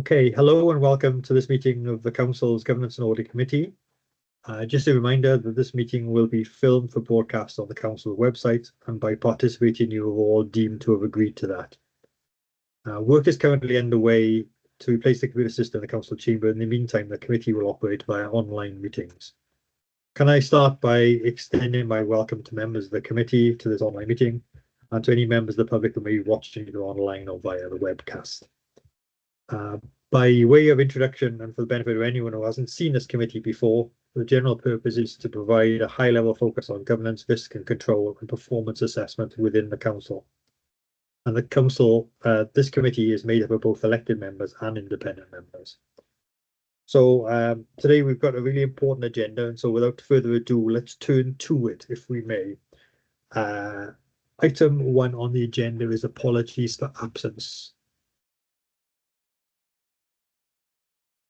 Okay, hello and welcome to this meeting of the Council's Governance and Audit Committee. Just a reminder that this meeting will be filmed for broadcast on the Council website, and by participating you have all deemed to have agreed to that. Work is currently underway to replace the computer system in the Council chamber. In the meantime, the committee will operate via online meetings. Can I start by extending my welcome to members of the committee to this online meeting, and to any members of the public who may be watching either online or via the webcast. By way of introduction and for the benefit of anyone who hasn't seen this committee before, the general purpose is to provide a high-level focus on governance, risk and control and performance assessment within the Council. And the Council, this committee is made up of both elected members and independent members. So today we've got a really important agenda, and so without further ado, let's turn to it, if we may. Item 1 on the agenda is apologies for absence.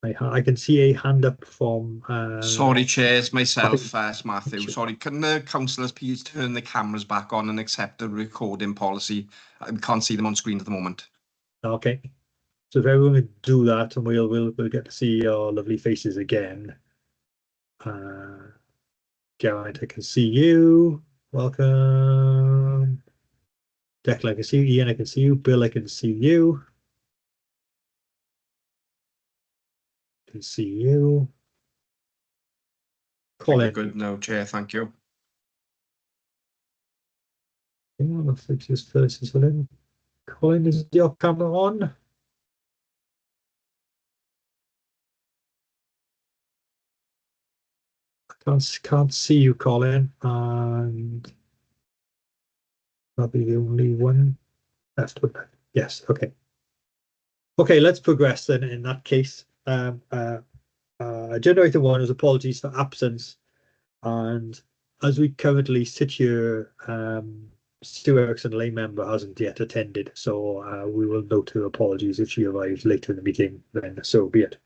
I can see a hand up from... Sorry, Chair, it's myself first, Matthew. Sorry, can the councillors please turn the cameras back on and accept the recording policy? We can't see them on screen at the moment. Okay, so if everyone would do that, and we'll get to see your lovely faces again. Garrett, I can see you. Welcome. Declan, I can see you. Ian, I can see you. Bill, I can see you. Can see you. Colin. Good, no, Chair, thank you. Let's fix this first. Colin, is your camera on? I can't see you, Colin, and I'll be the only one left with that. Yes, okay. Okay, let's progress then in that case. Agenda item 1 is apologies for absence, and as we currently sit here, Stu Erickson, lay member, hasn't yet attended, so we will note her apologies if she arrives later in the meeting, then so be it.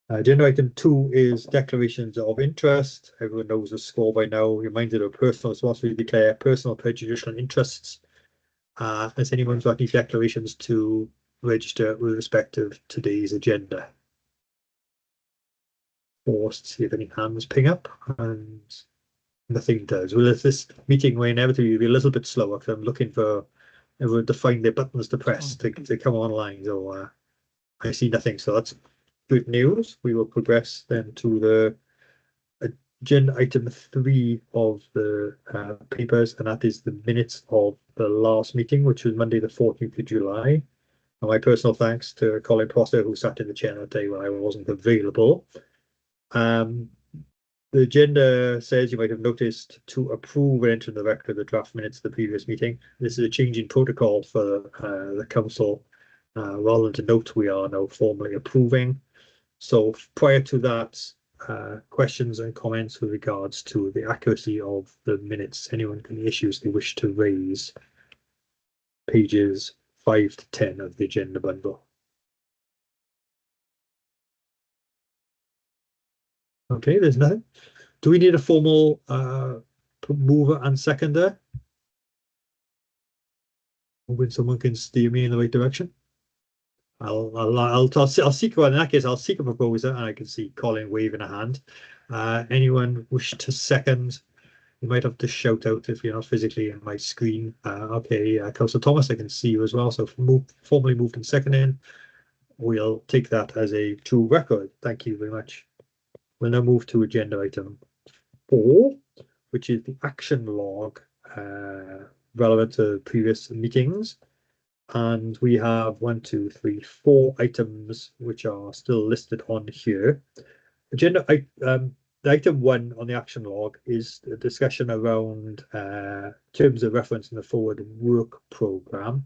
Agenda item 2 is declarations of interest. Everyone knows the score by now. Reminded of personal responsibility to declare personal prejudicial interests. Has anyone got any declarations to register with respect to today's agenda? Forced to see if any hands ping up, and nothing does. Well, this meeting will inevitably be a little bit slower because I'm looking for everyone to find their buttons to press to come online. So I see nothing, so that's good news. We will progress then to the agenda item 3 of the papers, and that is the minutes of the last meeting, which was Monday the 14th of July. And my personal thanks to Colin Prosser, who sat in the chair that day when I wasn't available. The agenda says, you might have noticed, to approve and enter in the record of the draft minutes of the previous meeting. This is a change in protocol for the council. Rather than to note, we are now formally approving. So prior to that, questions and comments with regards to the accuracy of the minutes. Anyone can issues they wish to raise. Pages 5 to 10 of the agenda bundle. Okay, there's nothing. Do we need a formal mover and seconder? When someone can steer me in the right direction. I'll seek one. In that case, I'll seek a proposer, and I can see Colin waving a hand. Anyone wish to second? You might have to shout out if you're not physically in my screen. Okay, Councillor Thomas, I can see you as well. So formally moved and seconded. We'll take that as a true record. Thank you very much. We'll now move to agenda item 4, which is the action log relevant to previous meetings. And we have 1, 2, 3, 4 items which are still listed on here. Item 1 on the action log is a discussion around terms of reference in the forward work programme.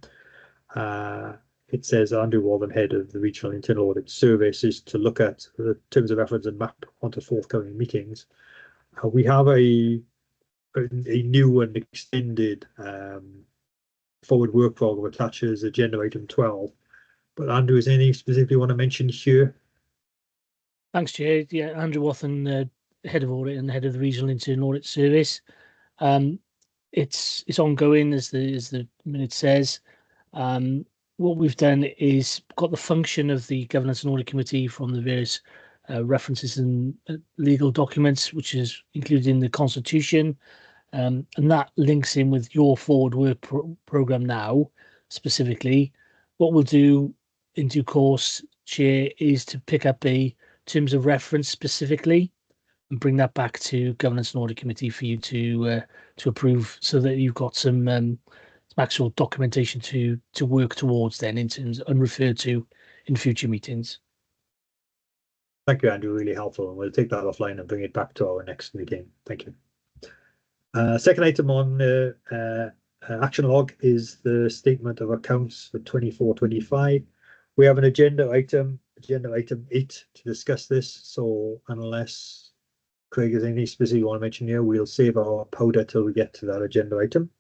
It says Andrew Walden, head of the Regional Internal Audit Service, is to look at the terms of reference and map onto forthcoming meetings. We have a new and extended forward work programme attaches agenda item 12. But Andrew, is there anything specifically you want to mention here? Thanks, Chair. Yeah, Andrew Wathen, head of audit and head of the Regional Internal Audit Service. It's ongoing, as the minute says. what we've done is got the function of the Governance and Audit Committee from the various references and legal documents, which is included in the Constitution. And that links in with your forward work program now, specifically. What we'll do in due course, Chair, is to pick up a terms of reference specifically and bring that back to Governance and Audit Committee for you to approve, so that you've got some actual documentation to work towards then in terms and refer to in future meetings. Thank you, Andrew. Really helpful. And we'll take that offline and bring it back to our next meeting. Thank you. Second item on action log is the statement of accounts for 24-25. We have an agenda item 8 to discuss this. So unless Craig has anything specific you want to mention here, we'll save our powder till we get to that agenda item.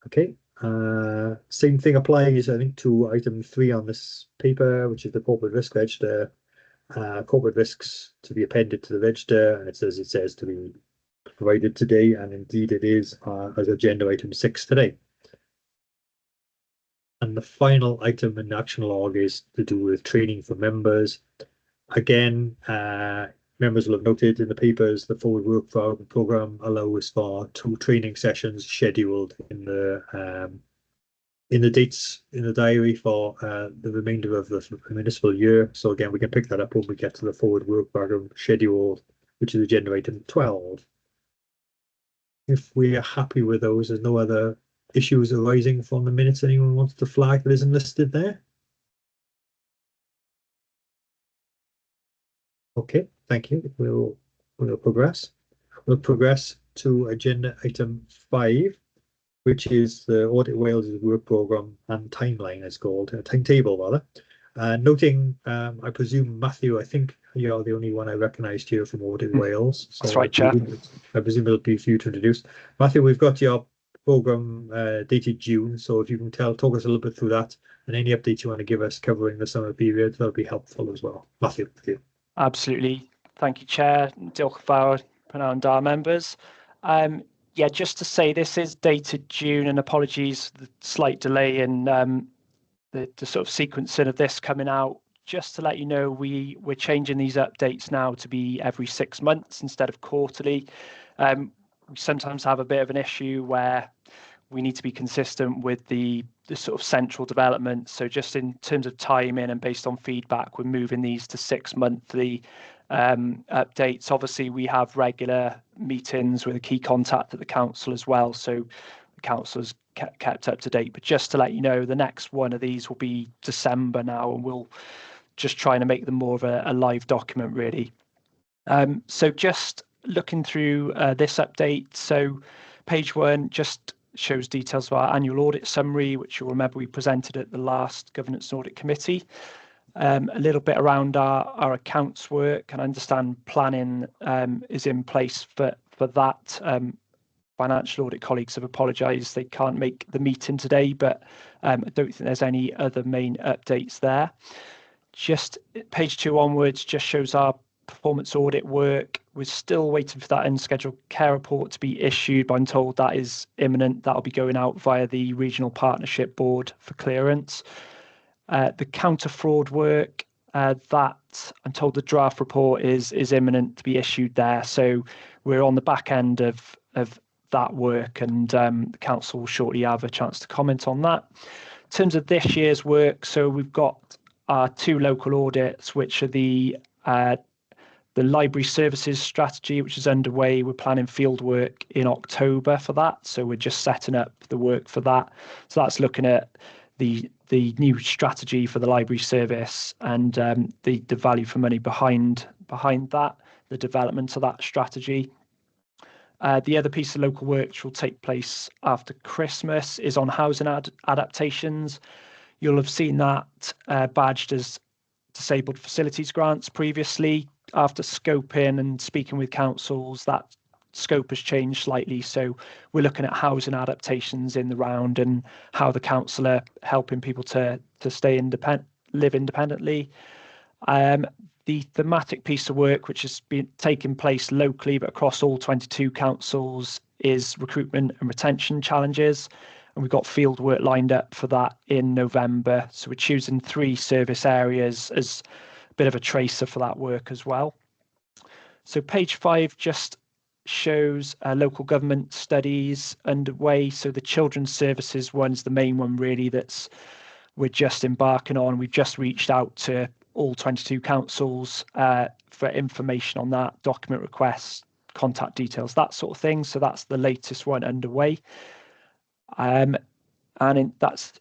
Okay. Same thing applies, I think, to item 3 on this paper, which is the corporate risk register. Corporate risks to be appended to the register, and it says to be provided today, and indeed it is as agenda item 6 today. And the final item in the action log is to do with training for members. Again, members will have noted in the papers the forward work program allows for 2 training sessions scheduled in the dates in the diary for the remainder of the municipal year. So again, we can pick that up when we get to the forward work program schedule, which is agenda item 12. If we are happy with those, there's no other issues arising from the minutes anyone wants to flag that isn't listed there. Okay, thank you. We'll progress. We'll progress to agenda item 5, which is the Audit Wales' work programme and timeline, it's called, a timetable rather. Noting, I presume, Matthew, I think you're the only one I recognised here from Audit Wales. So that's right, Chair. I presume it'll be for you to introduce. Matthew, we've got your programme dated June, so if you can talk us a little bit through that, and any updates you want to give us covering the summer period, that'll be helpful as well. Matthew, thank you. Absolutely. Thank you, Chair. Diolch yn fawr, Prynawn da members. Yeah, just to say this is dated June, and apologies for the slight delay in the sort of sequencing of this coming out. Just to let you know, we're changing these updates now to be every 6 months instead of quarterly. We sometimes have a bit of an issue where we need to be consistent with the sort of central development. So just in terms of timing and based on feedback, we're moving these to 6 monthly updates. Obviously, we have regular meetings with a key contact at the council as well, so the council is kept up to date. But just to let you know, the next one of these will be December now, and we'll just trying to make them more of a live document, really. So just looking through this update, so page 1 just shows details of our annual audit summary, which you'll remember we presented at the last Governance and Audit Committee. A little bit around our accounts work, and I understand planning is in place for that. Financial audit colleagues have apologised they can't make the meeting today, but I don't think there's any other main updates there. Just page 2 onwards just shows our performance audit work. We're still waiting for that unscheduled care report to be issued, but I'm told that is imminent. That'll be going out via the Regional Partnership Board for clearance. The counter fraud work, that I'm told the draft report is imminent to be issued there. So we're on the back end of that work, and the council will shortly have a chance to comment on that. In terms of this year's work, so we've got our 2 local audits, which are the library services strategy, which is underway. We're planning field work in October for that, so we're just setting up the work for that. So that's looking at the new strategy for the library service and the value for money behind that, the development of that strategy. The other piece of local work which will take place after Christmas is on housing adaptations. You'll have seen that badged as disabled facilities grants previously. After scoping and speaking with councils, that scope has changed slightly. So we're looking at housing adaptations in the round and how the council are helping people to stay independent, live independently. The thematic piece of work, which has been taking place locally but across all 22 councils, is recruitment and retention challenges. and we've got field work lined up for that in November. So we're choosing 3 service areas as a bit of a tracer for that work as well. So page 5 just shows local government studies underway. So the children's services one's the main one really we're just embarking on. We've just reached out to all 22 councils for information on that, document requests, contact details, that sort of thing. So that's the latest one underway. That's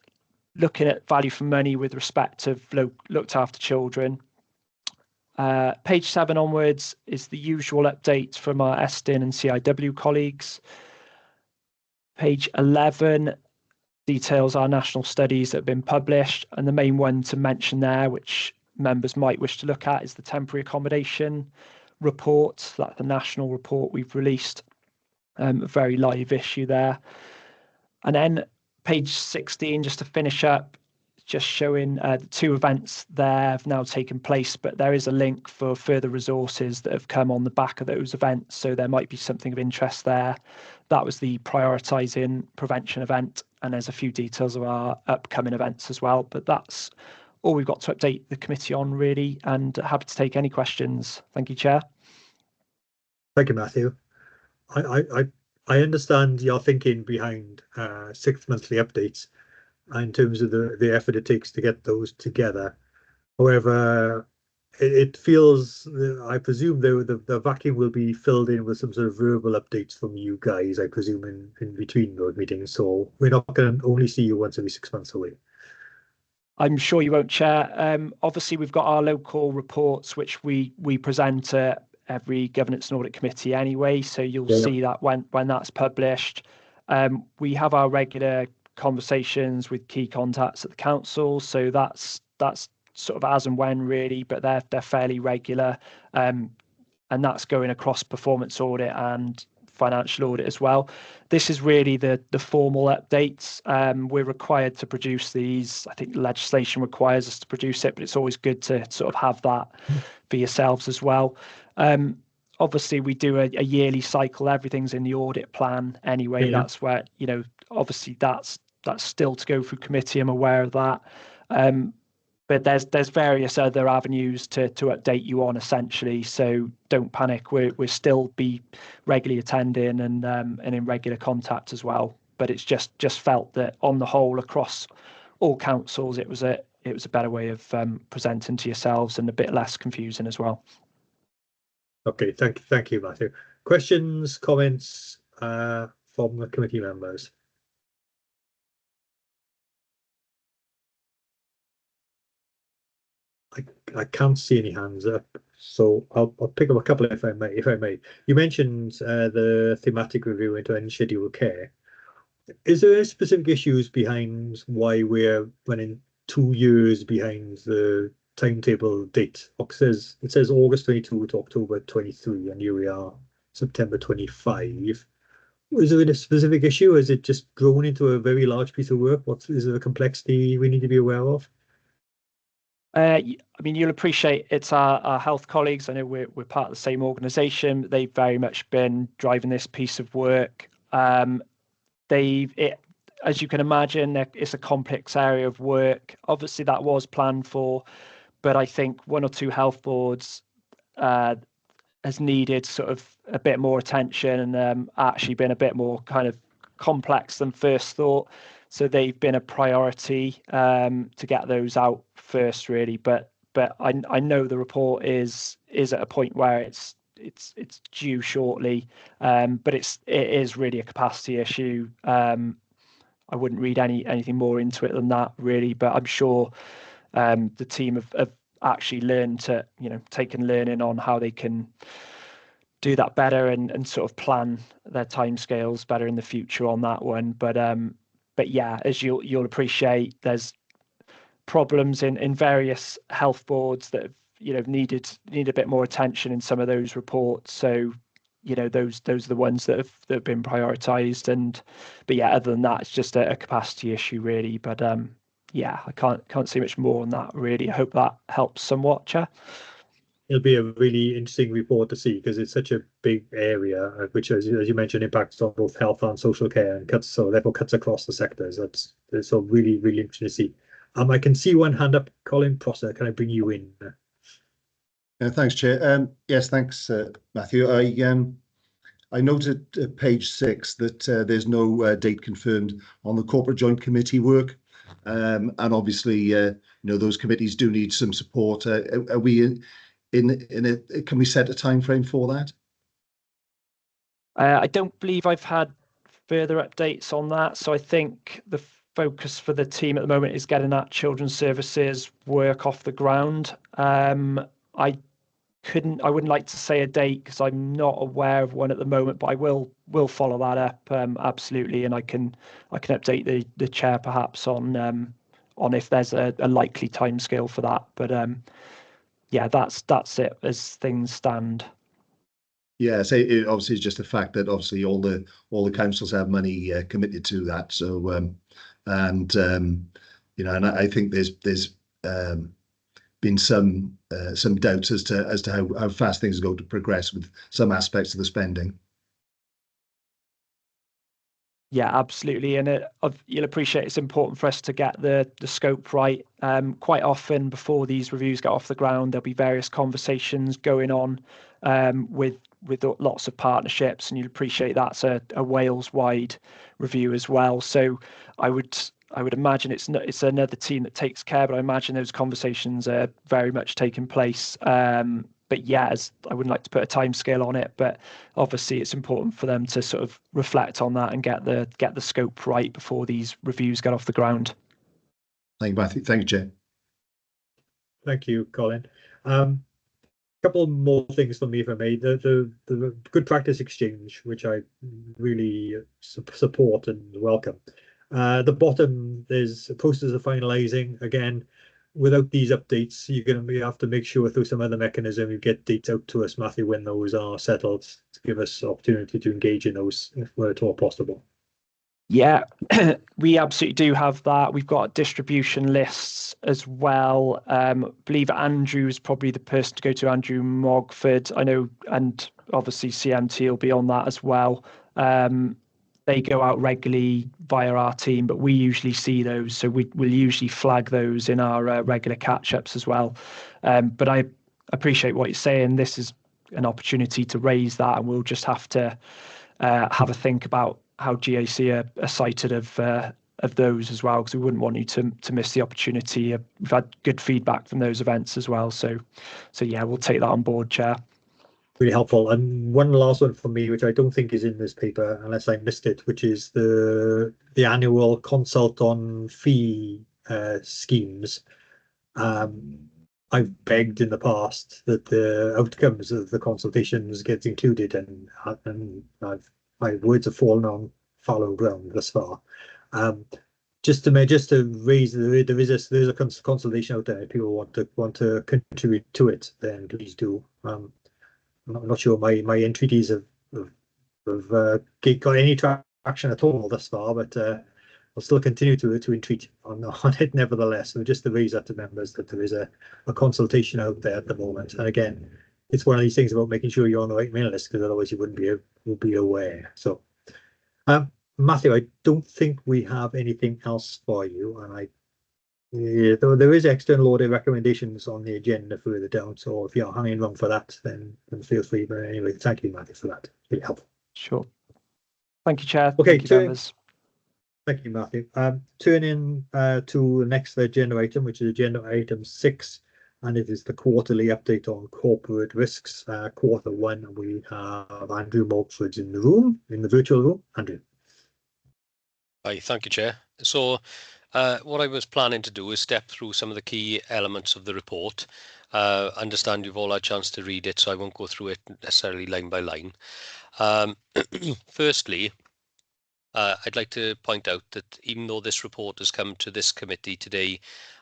looking at value for money with respect of looked after children. Page 7 onwards is the usual update from our ESTIN and CIW colleagues. Page 11 details our national studies that have been published, and the main one to mention there, which members might wish to look at, is the temporary accommodation report. That's the national report we've released, a very live issue there. And then page 16, just to finish up, just showing the 2 events there have now taken place, but there is a link for further resources that have come on the back of those events, so there might be something of interest there. That was the prioritising prevention event, and there's a few details of our upcoming events as well, but that's all we've got to update the committee on really, and happy to take any questions. Thank you, Chair. Thank you, Matthew. I understand your thinking behind 6 monthly updates in terms of the effort it takes to get those together. However, it feels, I presume the vacuum will be filled in with some sort of verbal updates from you guys, I presume, in between those meetings. So we're not going to only see you once every 6 months away. I'm sure you won't, Chair. Obviously, we've got our local reports, which we present to every governance and audit committee anyway. So you'll see that when that's published. We have our regular conversations with key contacts at the council. So that's sort of as and when really, but they're fairly regular. And that's going across performance audit and financial audit as well. This is really the formal updates. We're required to produce these. I think legislation requires us to produce it, but it's always good to sort of have that for yourselves as well. Obviously, we do a yearly cycle. Everything's in the audit plan anyway. That's where, obviously that's still to go through committee. I'm aware of that. But there's various other avenues to update you on essentially. So don't panic. We'll still be regularly attending and in regular contact as well. But it's just felt that on the whole across all councils, it was a better way of presenting to yourselves and a bit less confusing as well. Okay, thank you, Matthew. Questions, comments from the committee members? I can't see any hands up, so I'll pick up a couple if I may. You mentioned the thematic review into unscheduled care. Is there specific issues behind why we're running 2 years behind the timetable date? It says August 22 to October 23, and here we are, September 25. Is there a specific issue? Is it just grown into a very large piece of work? Is there a complexity we need to be aware of? I mean, you'll appreciate it's our health colleagues. I know we're part of the same organisation. They've very much been driving this piece of work. As you can imagine, it's a complex area of work. Obviously, that was planned for, but I think 1 or 2 health boards has needed sort of a bit more attention and actually been a bit more kind of complex than first thought. So they've been a priority to get those out first, really. But I know the report is at a point where it's due shortly. But it is really a capacity issue. I wouldn't read anything more into it than that, really. But I'm sure the team have actually learned to, taken learning on how they can do that better and sort of plan their timescales better in the future on that one. But yeah, as you'll appreciate, there's problems in various health boards that have need a bit more attention in some of those reports. So those are the ones that have been prioritised. But yeah, other than that, it's just a capacity issue really. But yeah, I can't say much more on that really. I hope that helps somewhat, Chair. it'll be a really interesting report to see because it's such a big area, which, as you mentioned, impacts on both health and social care and therefore cuts across the sectors. That's so really, really interesting to see. I can see one hand up, Colin Prosser. Can I bring you in? Thanks, Chair. Yes, thanks, Matthew. I noted at page 6 that there's no date confirmed on the corporate joint committee work, and obviously, those committees do need some support. Are we can we set a time frame for that? I don't believe I've had further updates on that, so I think the focus for the team at the moment is getting that children's services work off the ground. I wouldn't like to say a date because I'm not aware of one at the moment, but I will follow that up absolutely, and I can update the chair perhaps on if there's a likely timescale for that. But yeah, that's it as things stand. Yeah, so it obviously is just the fact that obviously all the councils have money committed to that. So and I think there's been some doubts as to how fast things are going to progress with some aspects of the spending. Yeah, absolutely, and you'll appreciate it's important for us to get the scope right. Quite often before these reviews get off the ground, there'll be various conversations going on with lots of partnerships, and you'll appreciate that's a Wales-wide review as well. So I would imagine it's another team that takes care, but I imagine those conversations are very much taking place. But yeah, I wouldn't like to put a timescale on it, but obviously it's important for them to sort of reflect on that and get the scope right before these reviews get off the ground. Thank you, Matthew. Thank you, Chair. Thank you, Colin. Couple more things for me, if I may. The good practice exchange, which I really support and welcome. The bottom, there's posters are finalising again. Without these updates, you're going to have to make sure through some other mechanism you get dates out to us, Matthew, when those are settled, to give us opportunity to engage in those if at all possible. Yeah, we absolutely do have that. We've got distribution lists as well. I believe Andrew is probably the person to go to, Andrew Mogford. I know, and obviously CMT will be on that as well. They go out regularly via our team, but we usually see those, so we'll usually flag those in our regular catch-ups as well. But I appreciate what you're saying. This is an opportunity to raise that, and we'll just have to have a think about how GAC are cited of those as well, because we wouldn't want you to miss the opportunity. We've had good feedback from those events as well, so yeah, we'll take that on board, Chair. Really helpful. And one last one for me, which I don't think is in this paper unless I missed it, which is the annual consult on fee schemes. I've begged in the past that the outcomes of the consultations get included, and my words have fallen on fallow ground thus far. Just to raise there is a consultation out there. If people want to contribute to it, then please do. I'm not sure my entreaties have got any traction at all thus far, but I'll still continue to entreat on it nevertheless. So just to raise that to members that there is a consultation out there at the moment. And again, it's one of these things about making sure you're on the right mail list, because otherwise you wouldn't be aware. So, Matthew, I don't think we have anything else for you, and though there is external audit recommendations on the agenda further down. So if you're hanging around for that, then feel free. But anyway, thank you, Matthew, for that. Really helpful. Sure. Thank you, Chair. Okay, thank you, members. Thank you, Matthew. Turning to the next agenda item, which is agenda item 6, and it is the quarterly update on corporate risks. Quarter 1, we have Andrew Mogford in the virtual room. Andrew. Hi, thank you, Chair. So what I was planning to do is step through some of the key elements of the report. Understand you've all had a chance to read it, so I won't go through it necessarily line by line. Firstly, I'd like to point out that even though this report has come to this committee today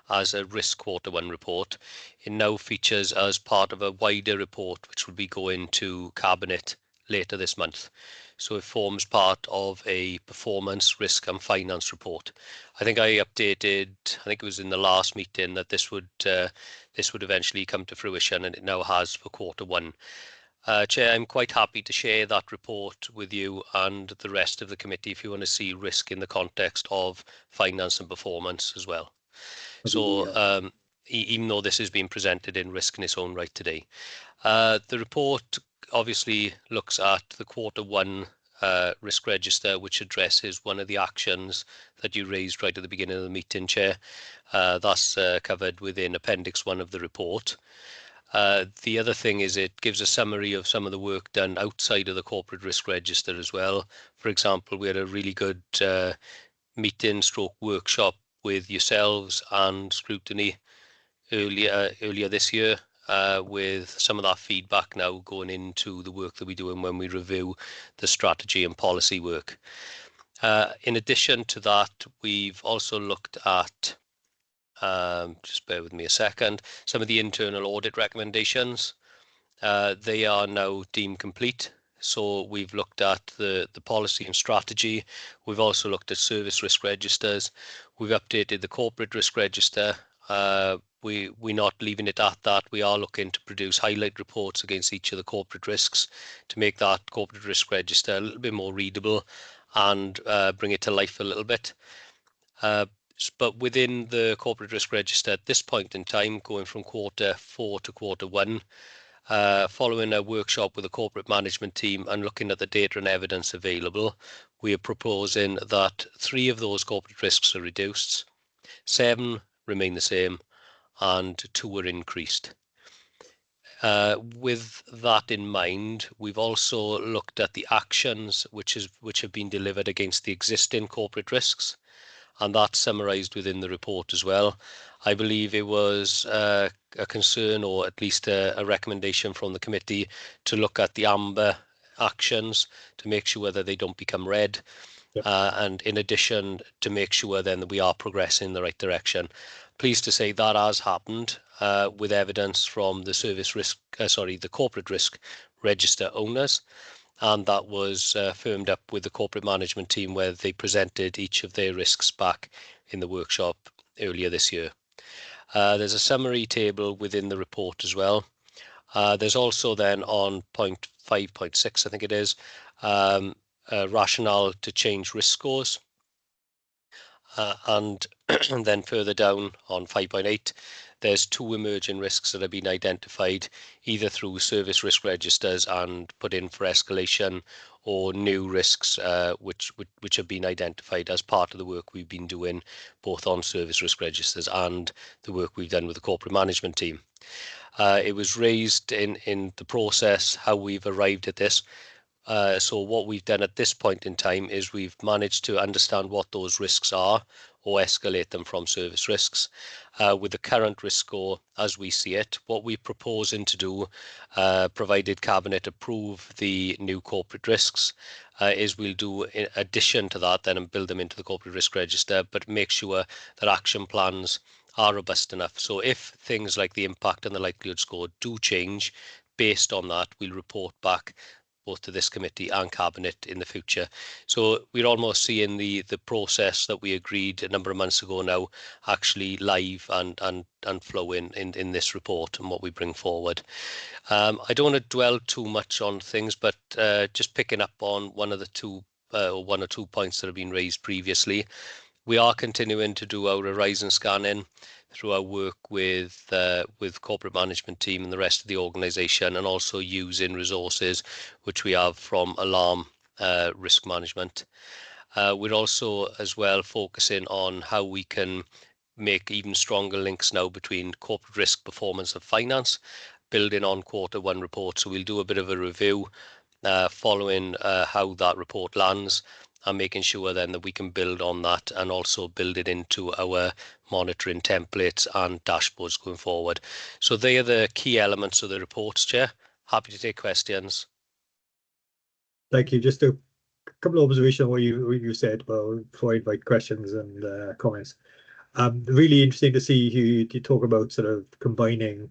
as a risk quarter 1 report, it now features as part of a wider report which will be going to Cabinet later this month. So it forms part of a performance, risk and finance report. I think I updated, I think it was in the last meeting, that this would eventually come to fruition, and it now has for Q1. Chair, I'm quite happy to share that report with you and the rest of the committee if you want to see risk in the context of finance and performance as well. So even though this has been presented in risk in its own right today, the report obviously looks at the Q1 risk register, which addresses one of the actions that you raised right at the beginning of the meeting, Chair. That's covered within Appendix 1 of the report. The other thing is it gives a summary of some of the work done outside of the corporate risk register as well. For example, we had a really good meeting stroke workshop with yourselves and scrutiny earlier this year, with some of that feedback now going into the work that we do and when we review the strategy and policy work. In addition to that, we've also looked at, just bear with me a second, some of the internal audit recommendations. They are now deemed complete. So we've looked at the policy and strategy. We've also looked at service risk registers. We've updated the corporate risk register. We're not leaving it at that. We are looking to produce highlight reports against each of the corporate risks to make that corporate risk register a little bit more readable and bring it to life a little bit. But within the corporate risk register at this point in time, going from Q4 to Q1, following a workshop with the corporate management team and looking at the data and evidence available, we are proposing that 3 of those corporate risks are reduced, 7 remain the same, and 2 are increased. With that in mind, we've also looked at the actions which have been delivered against the existing corporate risks, and that's summarised within the report as well. I believe it was a concern, or at least a recommendation from the committee, to look at the amber actions to make sure that they don't become red. Yep. And in addition, to make sure then that we are progressing in the right direction. Pleased to say that has happened with evidence from the the corporate risk register owners. And that was firmed up with the corporate management team, where they presented each of their risks back in the workshop earlier this year. There's a summary table within the report as well. There's also then on point 5.6, I think it is, rationale to change risk scores. And then further down on 5.8, there's 2 emerging risks that have been identified either through service risk registers and put in for escalation, or new risks which have been identified as part of the work we've been doing both on service risk registers and the work we've done with the corporate management team. It was raised in the process how we've arrived at this. So what we've done at this point in time is we've managed to understand what those risks are, or escalate them from service risks. With the current risk score as we see it, what we're proposing to do, provided Cabinet approve the new corporate risks, is we'll do in addition to that then and build them into the corporate risk register, but make sure that action plans are robust enough. So if things like the impact and the likelihood score do change, based on that, we'll report back both to this committee and Cabinet in the future. So we're almost seeing the process that we agreed a number of months ago now actually live and flowing in this report and what we bring forward. I don't want to dwell too much on things, but just picking up on one or two points that have been raised previously. We are continuing to do our horizon scanning through our work with corporate management team and the rest of the organisation, and also using resources which we have from alarm risk management. We're also as well focusing on how we can make even stronger links now between corporate risk, performance and finance, building on Q1 report. So we'll do a bit of a review following how that report lands, and making sure then that we can build on that and also build it into our monitoring templates and dashboards going forward. So they are the key elements of the reports, Chair. Happy to take questions. Thank you. Just a couple of observations on what you said before I invite questions and comments. Really interesting to see you talk about sort of combining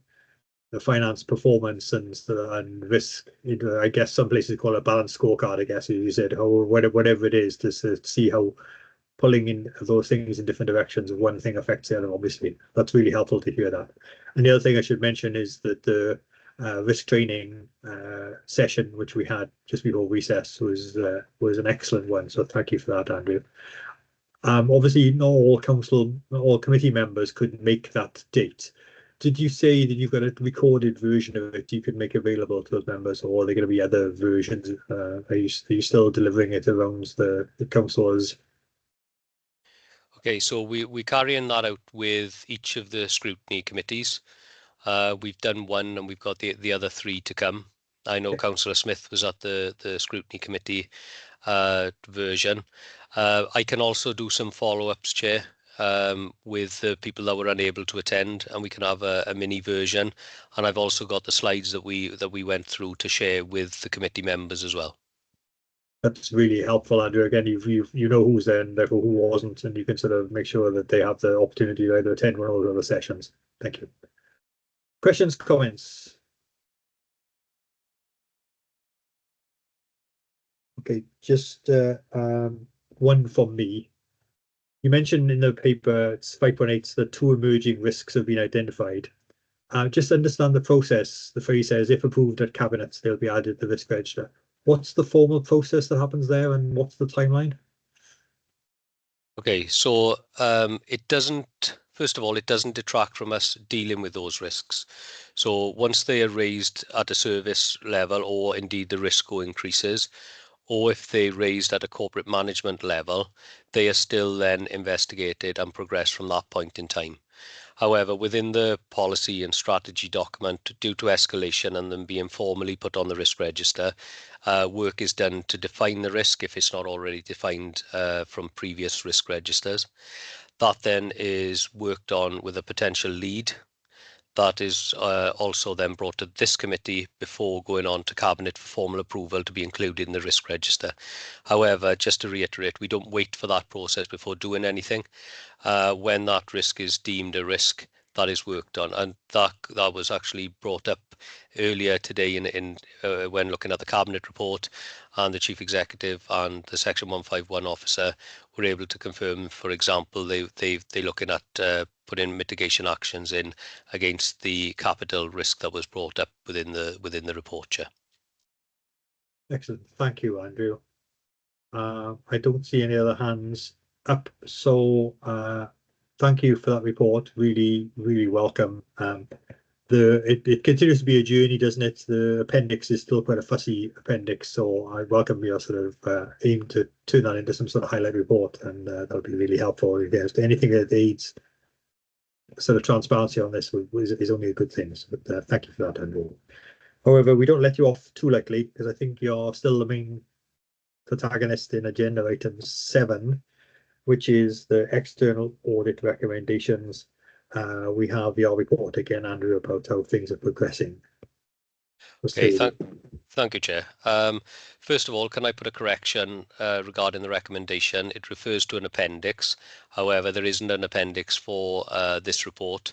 finance performance and risk. I guess some places call it a balanced scorecard. I guess you said, whatever it is, to see how pulling in those things in different directions, one thing affects the other. Obviously, that's really helpful to hear that. And the other thing I should mention is that the risk training session which we had just before recess was an excellent one. So thank you for that, Andrew. Obviously, not all committee members could make that date. Did you say that you've got a recorded version of it you could make available to those members, or are there going to be other versions? Are you still delivering it around the councillors? Okay, so we're carrying that out with each of the scrutiny committees. We've done one and we've got the other 3 to come. I know Councillor Smith was at the scrutiny committee version. I can also do some follow-ups, Chair, with the people that were unable to attend, and we can have a mini version. And I've also got the slides that we went through to share with the committee members as well. That's really helpful, Andrew. Again, you know who's there and therefore who wasn't, and you can sort of make sure that they have the opportunity to either attend one or the other sessions. Thank you. Questions, comments? Okay, just one from me. You mentioned in the paper, it's 5.8, that 2 emerging risks have been identified. Just understand the process. The phrase says, if approved at Cabinet, they'll be added to the risk register. What's the formal process that happens there, and what's the timeline? Okay, so it doesn't, first of all, it doesn't detract from us dealing with those risks. So once they are raised at a service level, or indeed the risk increases, or if they raised at a corporate management level, they are still then investigated and progress from that point in time. However, within the policy and strategy document, due to escalation and them being formally put on the risk register, work is done to define the risk if it's not already defined from previous risk registers. That then is worked on with a potential lead. That is also then brought to this committee before going on to Cabinet for formal approval to be included in the risk register. However, just to reiterate, we don't wait for that process before doing anything. When that risk is deemed a risk, that is worked on, and that was actually brought up earlier today in when looking at the Cabinet report, and the Chief Executive and the Section 151 officer were able to confirm, for example, they're looking at putting mitigation actions in against the capital risk that was brought up within the report, Chair. Excellent, thank you, Andrew. I don't see any other hands up, so thank you for that report. Really welcome. It continues to be a journey, doesn't it? The appendix is still quite a fussy appendix, so I welcome your sort of aim to turn that into some sort of highlight report, and that'll be really helpful. Anything that aids sort of transparency on this is only a good thing. So, but thank you for that, Andrew. However, we don't let you off too lightly, because I think you're still the main protagonist in agenda item 7, which is the external audit recommendations. We have your report again, Andrew, about how things are progressing. Okay, thank you, Chair. First of all, can I put a correction regarding the recommendation? It refers to an appendix. However, there isn't an appendix for this report.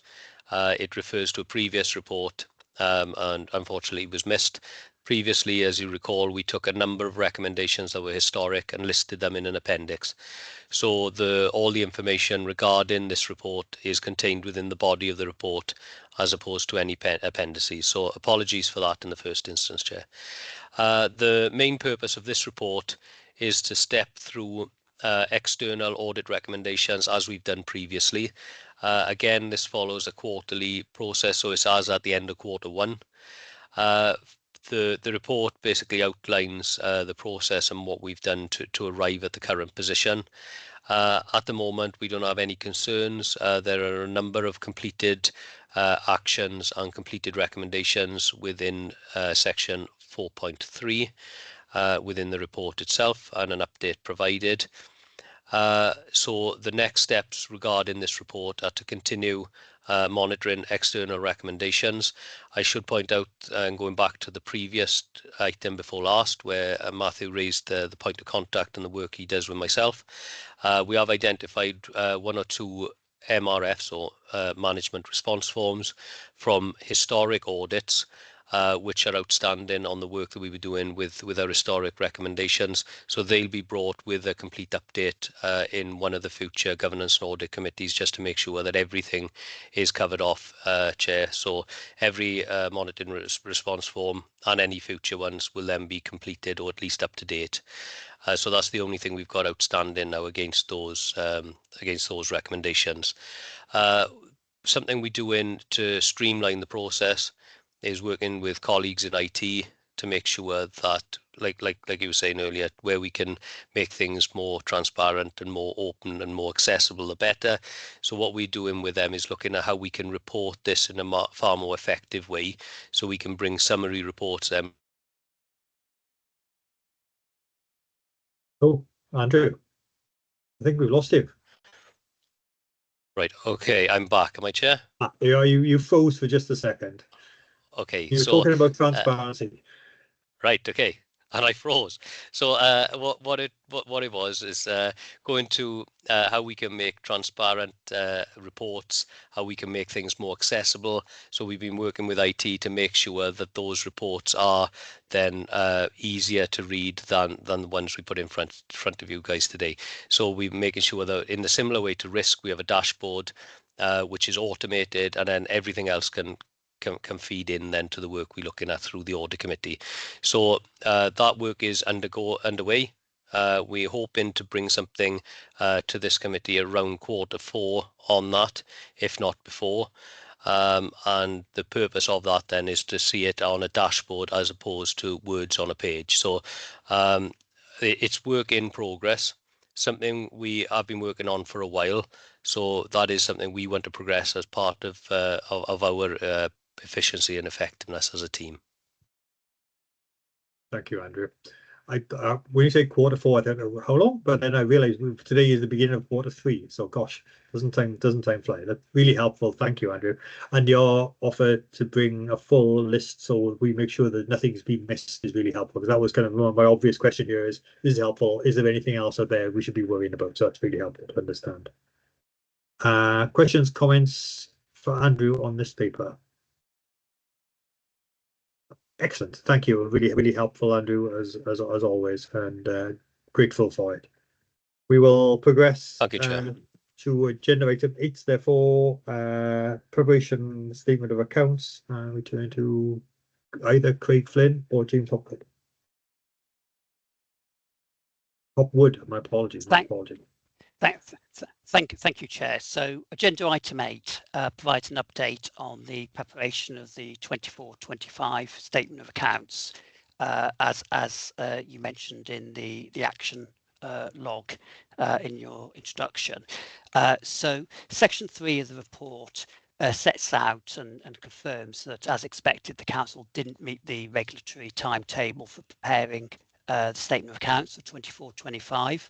It refers to a previous report, and unfortunately it was missed. Previously, as you recall, we took a number of recommendations that were historic and listed them in an appendix. So all the information regarding this report is contained within the body of the report, as opposed to any appendices. So apologies for that in the first instance, Chair. The main purpose of this report is to step through external audit recommendations as we've done previously. Again, this follows a quarterly process, so it's as at the end of Q1. The report basically outlines the process and what we've done to arrive at the current position. At the moment, we don't have any concerns. There are a number of completed actions and completed recommendations within section 4.3 within the report itself, and an update provided. So the next steps regarding this report are to continue monitoring external recommendations. I should point out, going back to the previous item before last, where Matthew raised the point of contact and the work he does with myself, we have identified 1 or 2 MRFs or management response forms from historic audits, which are outstanding on the work that we were doing with our historic recommendations. So they'll be brought with a complete update in one of the future governance and audit committees, just to make sure that everything is covered off, Chair. So every monitoring response form and any future ones will then be completed or at least up to date. So that's the only thing we've got outstanding now against those recommendations. Something we're doing to streamline the process is working with colleagues in IT to make sure that, like you were saying earlier, where we can make things more transparent and more open and more accessible, the better. So what we're doing with them is looking at how we can report this in a far more effective way, so we can bring summary reports them. Oh, Andrew, I think we've lost you. Right. Okay, I'm back. Am I, Chair? Yeah, you froze for just a second. Okay. You were So talking about transparency. right. Okay. And I froze. So what it was is going to how we can make transparent reports, how we can make things more accessible. So we've been working with IT to make sure that those reports are then easier to read than the ones we put in front of you guys today. So we're making sure that in the similar way to risk, we have a dashboard which is automated, and then everything else can feed in then to the work we're looking at through the audit committee. So that work is underway. We're hoping to bring something to this committee around Q4 on that, if not before. And the purpose of that then is to see it on a dashboard as opposed to words on a page. So it's work in progress, something we have been working on for a while. So that is something we want to progress as part of our efficiency and effectiveness as a team. Thank you, Andrew. When you say Q4, I don't know how long, but then I realized today is the beginning of Q3. So gosh, doesn't time fly? That's really helpful. Thank you, Andrew. And your offer to bring a full list so we make sure that nothing's been missed is really helpful, because that was kind of my obvious question here is it helpful? Is there anything else out there we should be worrying about? So that's really helpful to understand. Questions, comments for Andrew on this paper? Excellent, thank you. Really helpful, Andrew, as always, and grateful for it. We will progress to agenda item 8, therefore, preparation statement of accounts. We turn to either Craig Flynn or James Hopwood. My apologies. Thank you, Chair. So agenda item 8 provides an update on the preparation of the 24-25 statement of accounts, as you mentioned in the action log in your introduction. So section 3 of the report sets out and confirms that, as expected, the council didn't meet the regulatory timetable for preparing the statement of accounts for 24-25.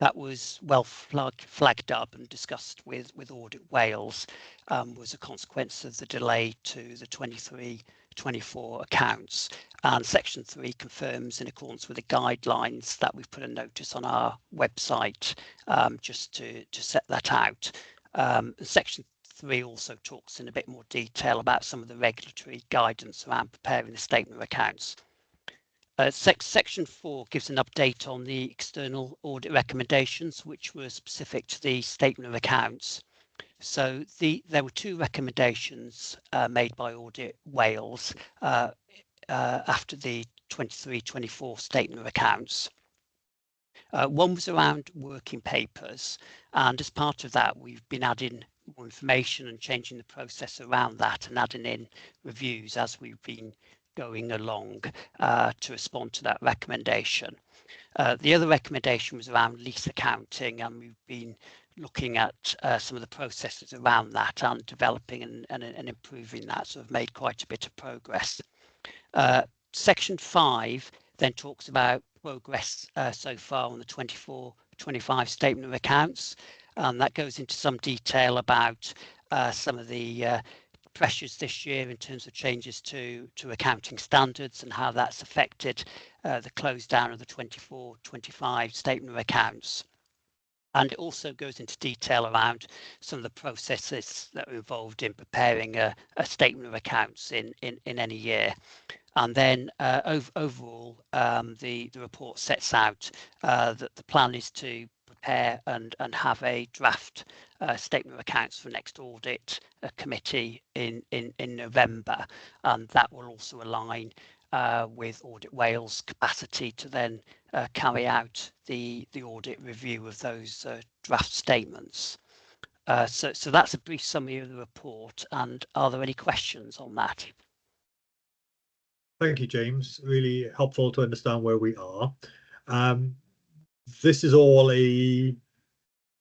That was well flagged up and discussed with Audit Wales, was a consequence of the delay to the 23-24 accounts. And section 3 confirms, in accordance with the guidelines, that we've put a notice on our website just to set that out. Section 3 also talks in a bit more detail about some of the regulatory guidance around preparing the statement of accounts. Section 4 gives an update on the external audit recommendations, which were specific to the statement of accounts. So there were 2 recommendations made by Audit Wales after the 23-24 statement of accounts. One was around working papers, and as part of that, we've been adding more information and changing the process around that and adding in reviews as we've been going along to respond to that recommendation. The other recommendation was around lease accounting, and we've been looking at some of the processes around that and developing and improving that, so we've made quite a bit of progress. Section 5 then talks about progress so far on the 24-25 statement of accounts. That goes into some detail about some of the pressures this year in terms of changes to accounting standards and how that's affected the close down of the 24-25 statement of accounts. And it also goes into detail around some of the processes that are involved in preparing a statement of accounts in any year. And then overall, the report sets out that the plan is to prepare and have a draft statement of accounts for next audit committee in November, and that will also align with Audit Wales' capacity to then carry out the audit review of those draft statements. So that's a brief summary of the report. And are there any questions on that? Thank you, James. Really helpful to understand where we are. This is all a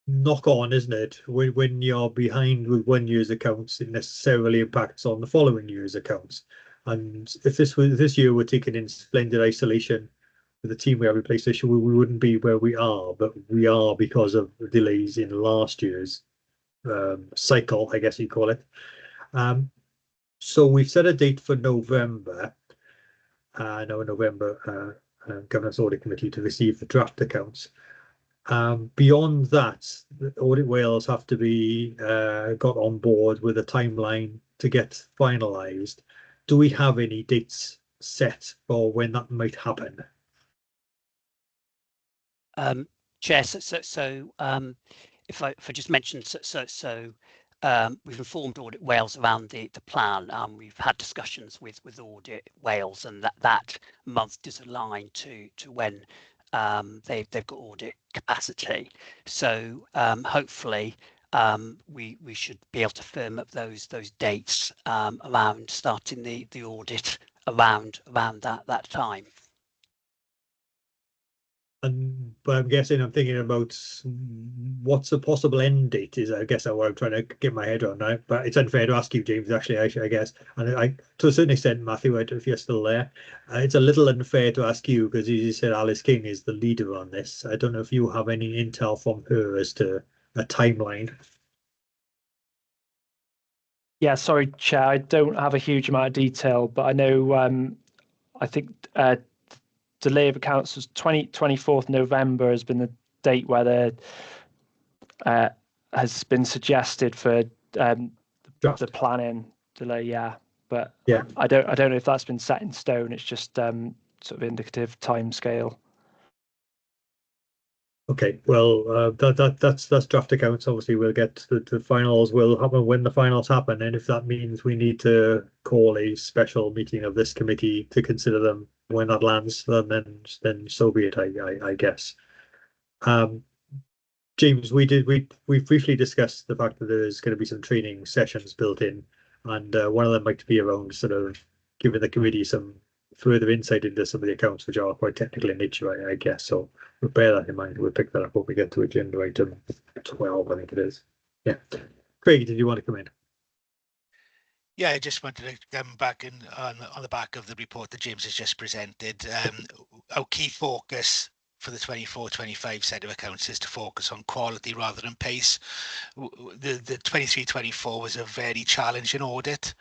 knock-on, isn't it? When you're behind with one year's accounts, it necessarily impacts on the following year's accounts. And if this year we're taken in splendid isolation with the team we have in place this year, we wouldn't be where we are, but we are because of the delays in last year's cycle, I guess you call it. So we've set a date for November. November Governance Audit Committee to receive the draft accounts. Beyond that, Audit Wales have to be got on board with a timeline to get finalised. Do we have any dates set for when that might happen? Chair, so if I just mention, we've informed Audit Wales around the plan. We've had discussions with Audit Wales, and that month does align to when they've got audit capacity. So hopefully we should be able to firm up those dates around starting the audit around that time. But I'm guessing I'm thinking about what's a possible end date is, I guess, what I'm trying to get my head on now. But it's unfair to ask you, James, actually, I guess. And I, to a certain extent, Matthew, if you're still there, it's a little unfair to ask you because, as you said, Alice King is the leader on this. I don't know if you have any intel from her as to a timeline. Yeah, sorry, Chair, I don't have a huge amount of detail, but I know I think delay of accounts was 24th November has been the date where there has been suggested for the planning delay. Yeah, but yeah, I don't know if that's been set in stone. It's just sort of indicative time scale. Okay, well, that's draft accounts. Obviously, we'll get to the finals will happen when the finals happen, and if that means we need to call a special meeting of this committee to consider them when that lands, then so be it. I guess. James, we briefly discussed the fact that there's going to be some training sessions built in, and one of them might be around sort of giving the committee some further insight into some of the accounts, which are quite technical in nature, I guess. So we'll bear that in mind. We'll pick that up when we get to agenda item 12, I think it is. Yeah. Craig, did you want to come in? Yeah, I just wanted to come back in on the back of the report that James has just presented. Our key focus for the 24-25 set of accounts is to focus on quality rather than pace. The 23-24 was a very challenging audit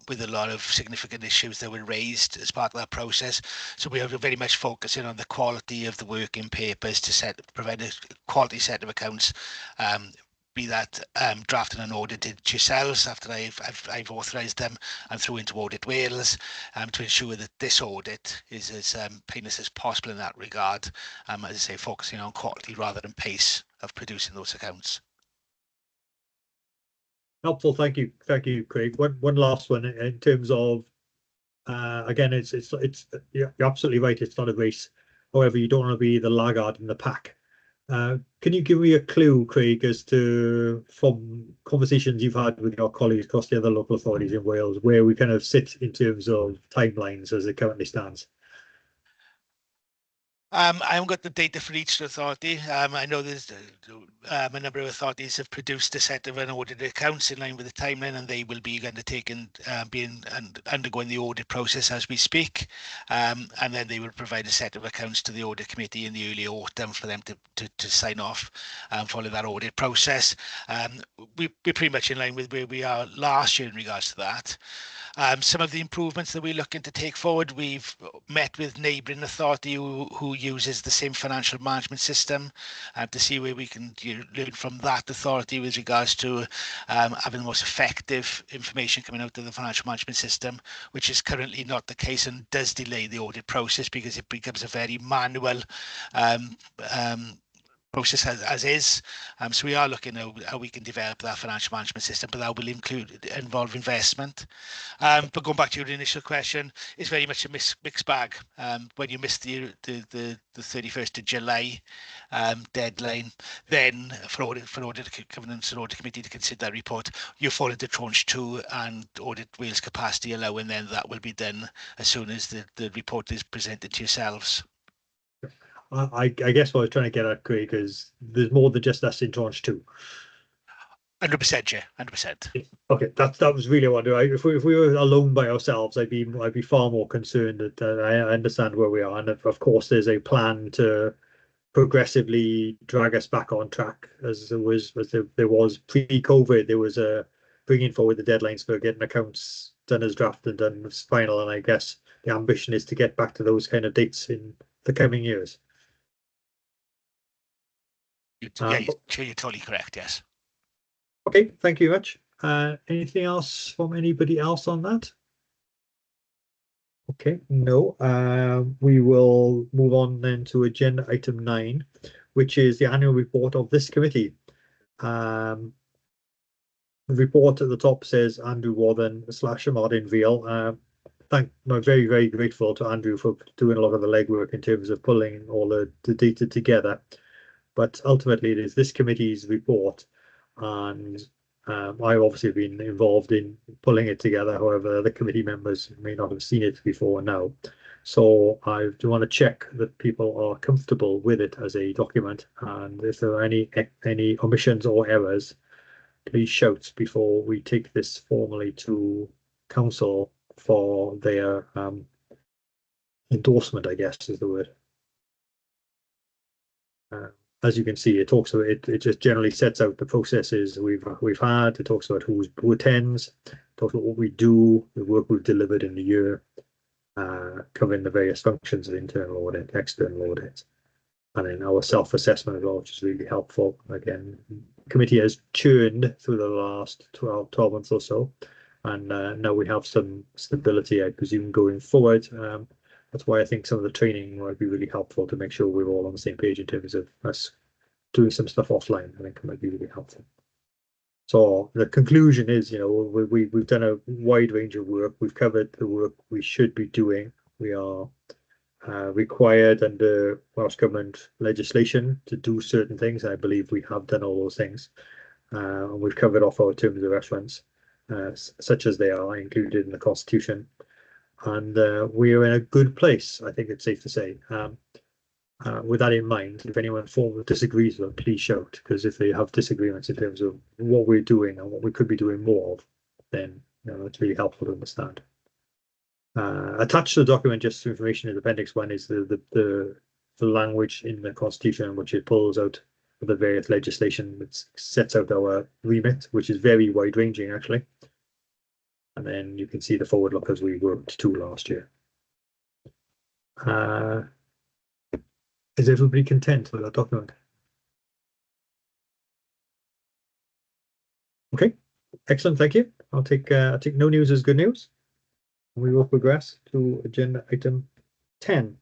with a lot of significant issues that were raised as part of that process. So we are very much focusing on the quality of the working papers to provide a quality set of accounts. Be that drafted and audited yourselves after I've authorised them and through into Audit Wales to ensure that this audit is as painless as possible in that regard. As I say, focusing on quality rather than pace of producing those accounts. Helpful, thank you, Craig. One last one in terms of again, it's you're absolutely right. It's not a race. However, you don't want to be the laggard in the pack. Can you give me a clue, Craig, as to from conversations you've had with your colleagues across the other local authorities in Wales, where we kind of sit in terms of timelines as it currently stands? I haven't got the data for each authority. I know there's a number of authorities have produced a set of unaudited accounts in line with the timeline, and they will be undertaking, undergoing the audit process as we speak. And then they will provide a set of accounts to the audit committee in the early autumn for them to sign off and follow that audit process. We're pretty much in line with where we are last year in regards to that. Some of the improvements that we're looking to take forward, we've met with neighbouring authority who uses the same financial management system to see where we can learn from that authority with regards to having the most effective information coming out of the financial management system, which is currently not the case and does delay the audit process because it becomes a very manual process as is. So we are looking at how we can develop that financial management system, but that will involve investment. But going back to your initial question, it's very much a mixed bag. When you miss the 31st of July deadline, then for audit governance and audit committee to consider that report, you fall into tranche 2 and audit Wales capacity allow, and then that will be done as soon as the report is presented to yourselves. I guess what I was trying to get at, Craig, is there's more than just us in tranche 2. 100%, yeah, 100%. Okay, that was really what I do. If we were alone by ourselves, I'd be far more concerned that I understand where we are, and of course there's a plan to progressively drag us back on track, as there was pre-COVID. There was a bringing forward the deadlines for getting accounts done as draft and done as final, and I guess the ambition is to get back to those kind of dates in the coming years. You're totally correct, yes. Okay, thank you very much. Anything else from anybody else on that? Okay, no. We will move on then to agenda item 9, which is the annual report of this committee. The report at the top says Andrew Warden / Martin Veal. I'm very, very grateful to Andrew for doing a lot of the legwork in terms of pulling all the data together. But ultimately, it is this committee's report, and I've obviously been involved in pulling it together. However, the committee members may not have seen it before now. So I do want to check that people are comfortable with it as a document, and if there are any omissions or errors, please shout before we take this formally to council for their endorsement, I guess is the word. As you can see, it talks about it just generally sets out the processes we've had. It talks about who attends, talks about what we do, the work we've delivered in the year, covering the various functions of internal audit, external audit, and then our self-assessment as well, which is really helpful. Again, the committee has churned through the last 12 months or so, and now we have some stability, I presume, going forward. That's why I think some of the training might be really helpful to make sure we're all on the same page in terms of us doing some stuff offline. I think it might be really helpful. So the conclusion is, we've done a wide range of work. We've covered the work we should be doing. We are required under Welsh Government legislation to do certain things. I believe we have done all those things. And we've covered off our terms of reference, such as they are included in the Constitution. And we are in a good place, I think it's safe to say. With that in mind, if anyone disagrees with it, please shout, because if they have disagreements in terms of what we're doing and what we could be doing more of, then it's really helpful to understand. Attached to the document, just information in Appendix 1 is the language in the Constitution, which it pulls out of the various legislation that sets out our remit, which is very wide-ranging, actually. And then you can see the forward look as we worked to last year. Is everybody content with that document? Okay, excellent, thank you. I'll take no news as good news. We will progress to agenda item 10,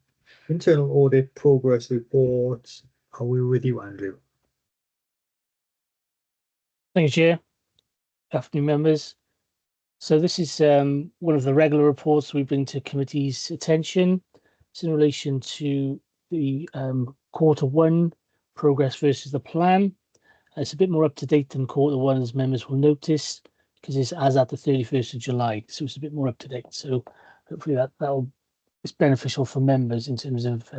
internal audit progress reports. Are we with you, Andrew? Thank you, Chair. Afternoon, members. So this is one of the regular reports we bring to committee's attention. It's in relation to the Q1 progress versus the plan. It's a bit more up to date than Q1, as members will notice, because it's as at the 31st of July, so it's a bit more up to date. So hopefully it's beneficial for members in terms of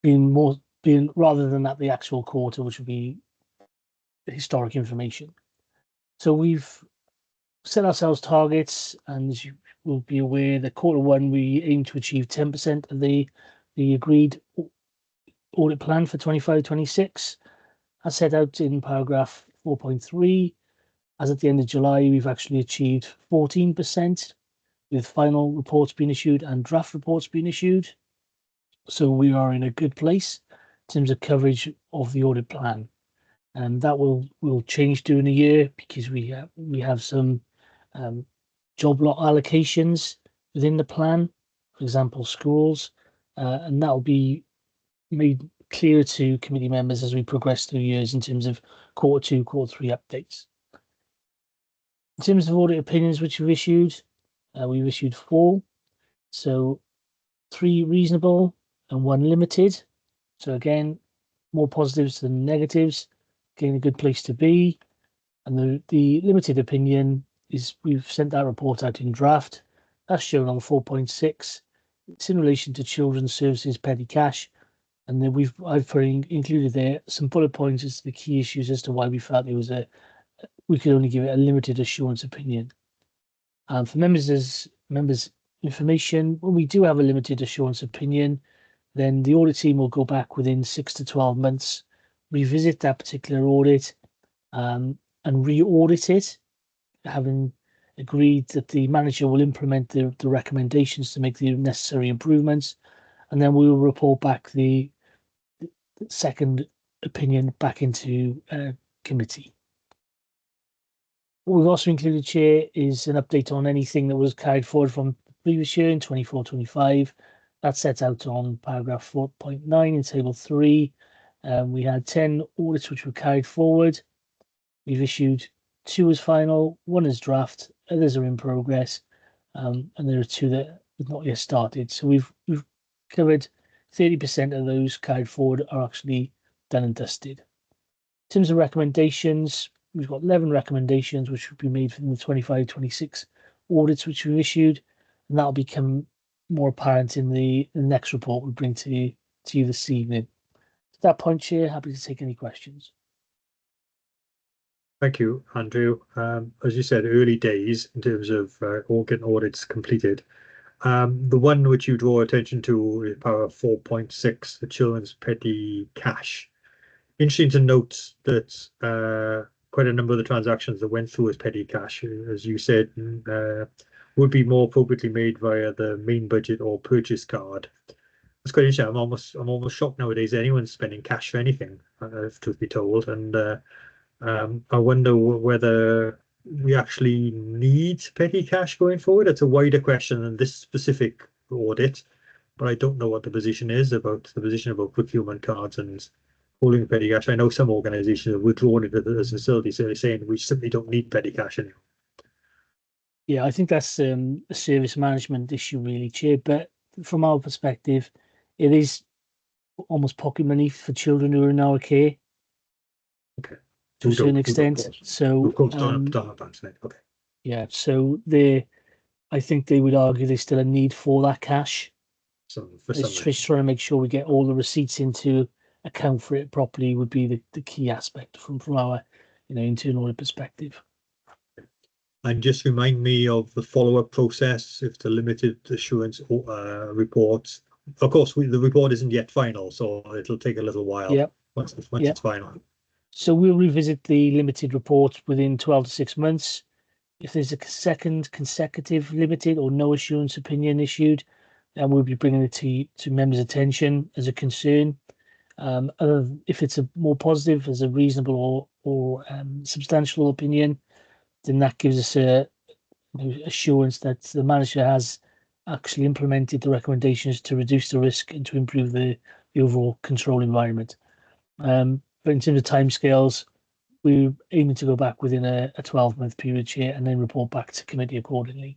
being rather than at the actual quarter, which would be historic information. So we've set ourselves targets, and as you will be aware, the Q1 we aim to achieve 10% of the agreed audit plan for 25-26, as set out in paragraph 4.3. As at the end of July, we've actually achieved 14%, with final reports being issued and draft reports being issued. So we are in a good place in terms of coverage of the audit plan. And that will change during the year because we have some job lot allocations within the plan, for example, schools, and that will be made clear to committee members as we progress through years in terms of Q2, Q3 updates. In terms of audit opinions which we've issued 4. So 3 reasonable and 1 limited. So again, more positives than negatives, again, a good place to be. And the limited opinion is we've sent that report out in draft. That's shown on 4.6. It's in relation to children's services petty cash. And then I've included there some bullet points as to the key issues as to why we felt we could only give it a limited assurance opinion. For members information, when we do have a limited assurance opinion, then the audit team will go back within 6 to 12 months, revisit that particular audit, and re-audit it, having agreed that the manager will implement the recommendations to make the necessary improvements, and then we will report back the second opinion back into committee. What we've also included, Chair, is an update on anything that was carried forward from the previous year in 24-25. That's set out on paragraph 4.9 in table 3. We had 10 audits which were carried forward. We've issued 2 as final, 1 as draft, others are in progress, and there are 2 that have not yet started. So we've covered 30% of those carried forward are actually done and dusted. In terms of recommendations, we've got 11 recommendations which will be made from the 25-26 audits which we've issued, and that'll become more apparent in the next report we'll bring to you this evening. At that point, Chair, happy to take any questions. Thank you, Andrew. As you said, early days in terms of getting audits completed. The one which you draw attention to is para 4.6, the children's petty cash. Interesting to note that quite a number of the transactions that went through as petty cash, as you said, would be more appropriately made via the main budget or purchase card. It's quite interesting. I'm almost shocked nowadays anyone's spending cash for anything, if truth be told. And I wonder whether we actually need petty cash going forward. It's a wider question than this specific audit, but I don't know what the position is about procurement cards and holding petty cash. I know some organisations have withdrawn it as a facility, so they're saying we simply don't need petty cash anymore. Yeah, I think that's a service management issue, really, Chair. But from our perspective, it is almost pocket money for children who are in our care. Okay. To a certain extent. So, okay. Yeah, so I think they would argue there's still a need for that cash. So it's just trying to make sure we get all the receipts into account for it properly would be the key aspect from our internal audit perspective. And just remind me of the follow-up process if the limited assurance reports. Of course, the report isn't yet final, so it'll take a little while. Yeah. Once it's final. So we'll revisit the limited report within 12 to 6 months. If there's a second consecutive limited or no assurance opinion issued, then we'll be bringing it to members' attention as a concern. If it's a more positive, as a reasonable or substantial opinion, then that gives us a assurance that the manager has actually implemented the recommendations to reduce the risk and to improve the overall control environment. But in terms of timescales, we're aiming to go back within a 12-month period, Chair, and then report back to committee accordingly.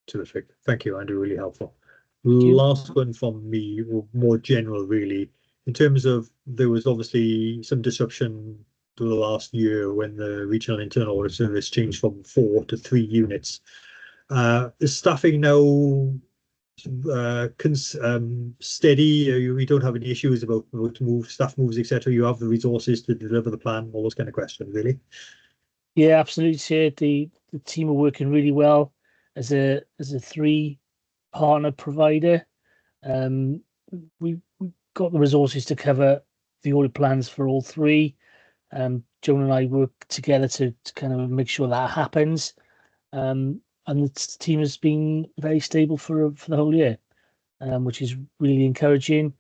Terrific. Thank you, Andrew. Really helpful. Last one from me, more general, really. In terms of, there was obviously some disruption through the last year when the Regional Internal Audit Service changed from 4 to 3 units. Is staffing now steady? We don't have any issues about staff moves, etc. You have the resources to deliver the plan, all those kind of questions, really? Yeah, absolutely, Chair. The team are working really well as a 3 partner provider. We've got the resources to cover the audit plans for all 3. Joan and I work together to kind of make sure that happens. And the team has been very stable for the whole year. which is really encouraging,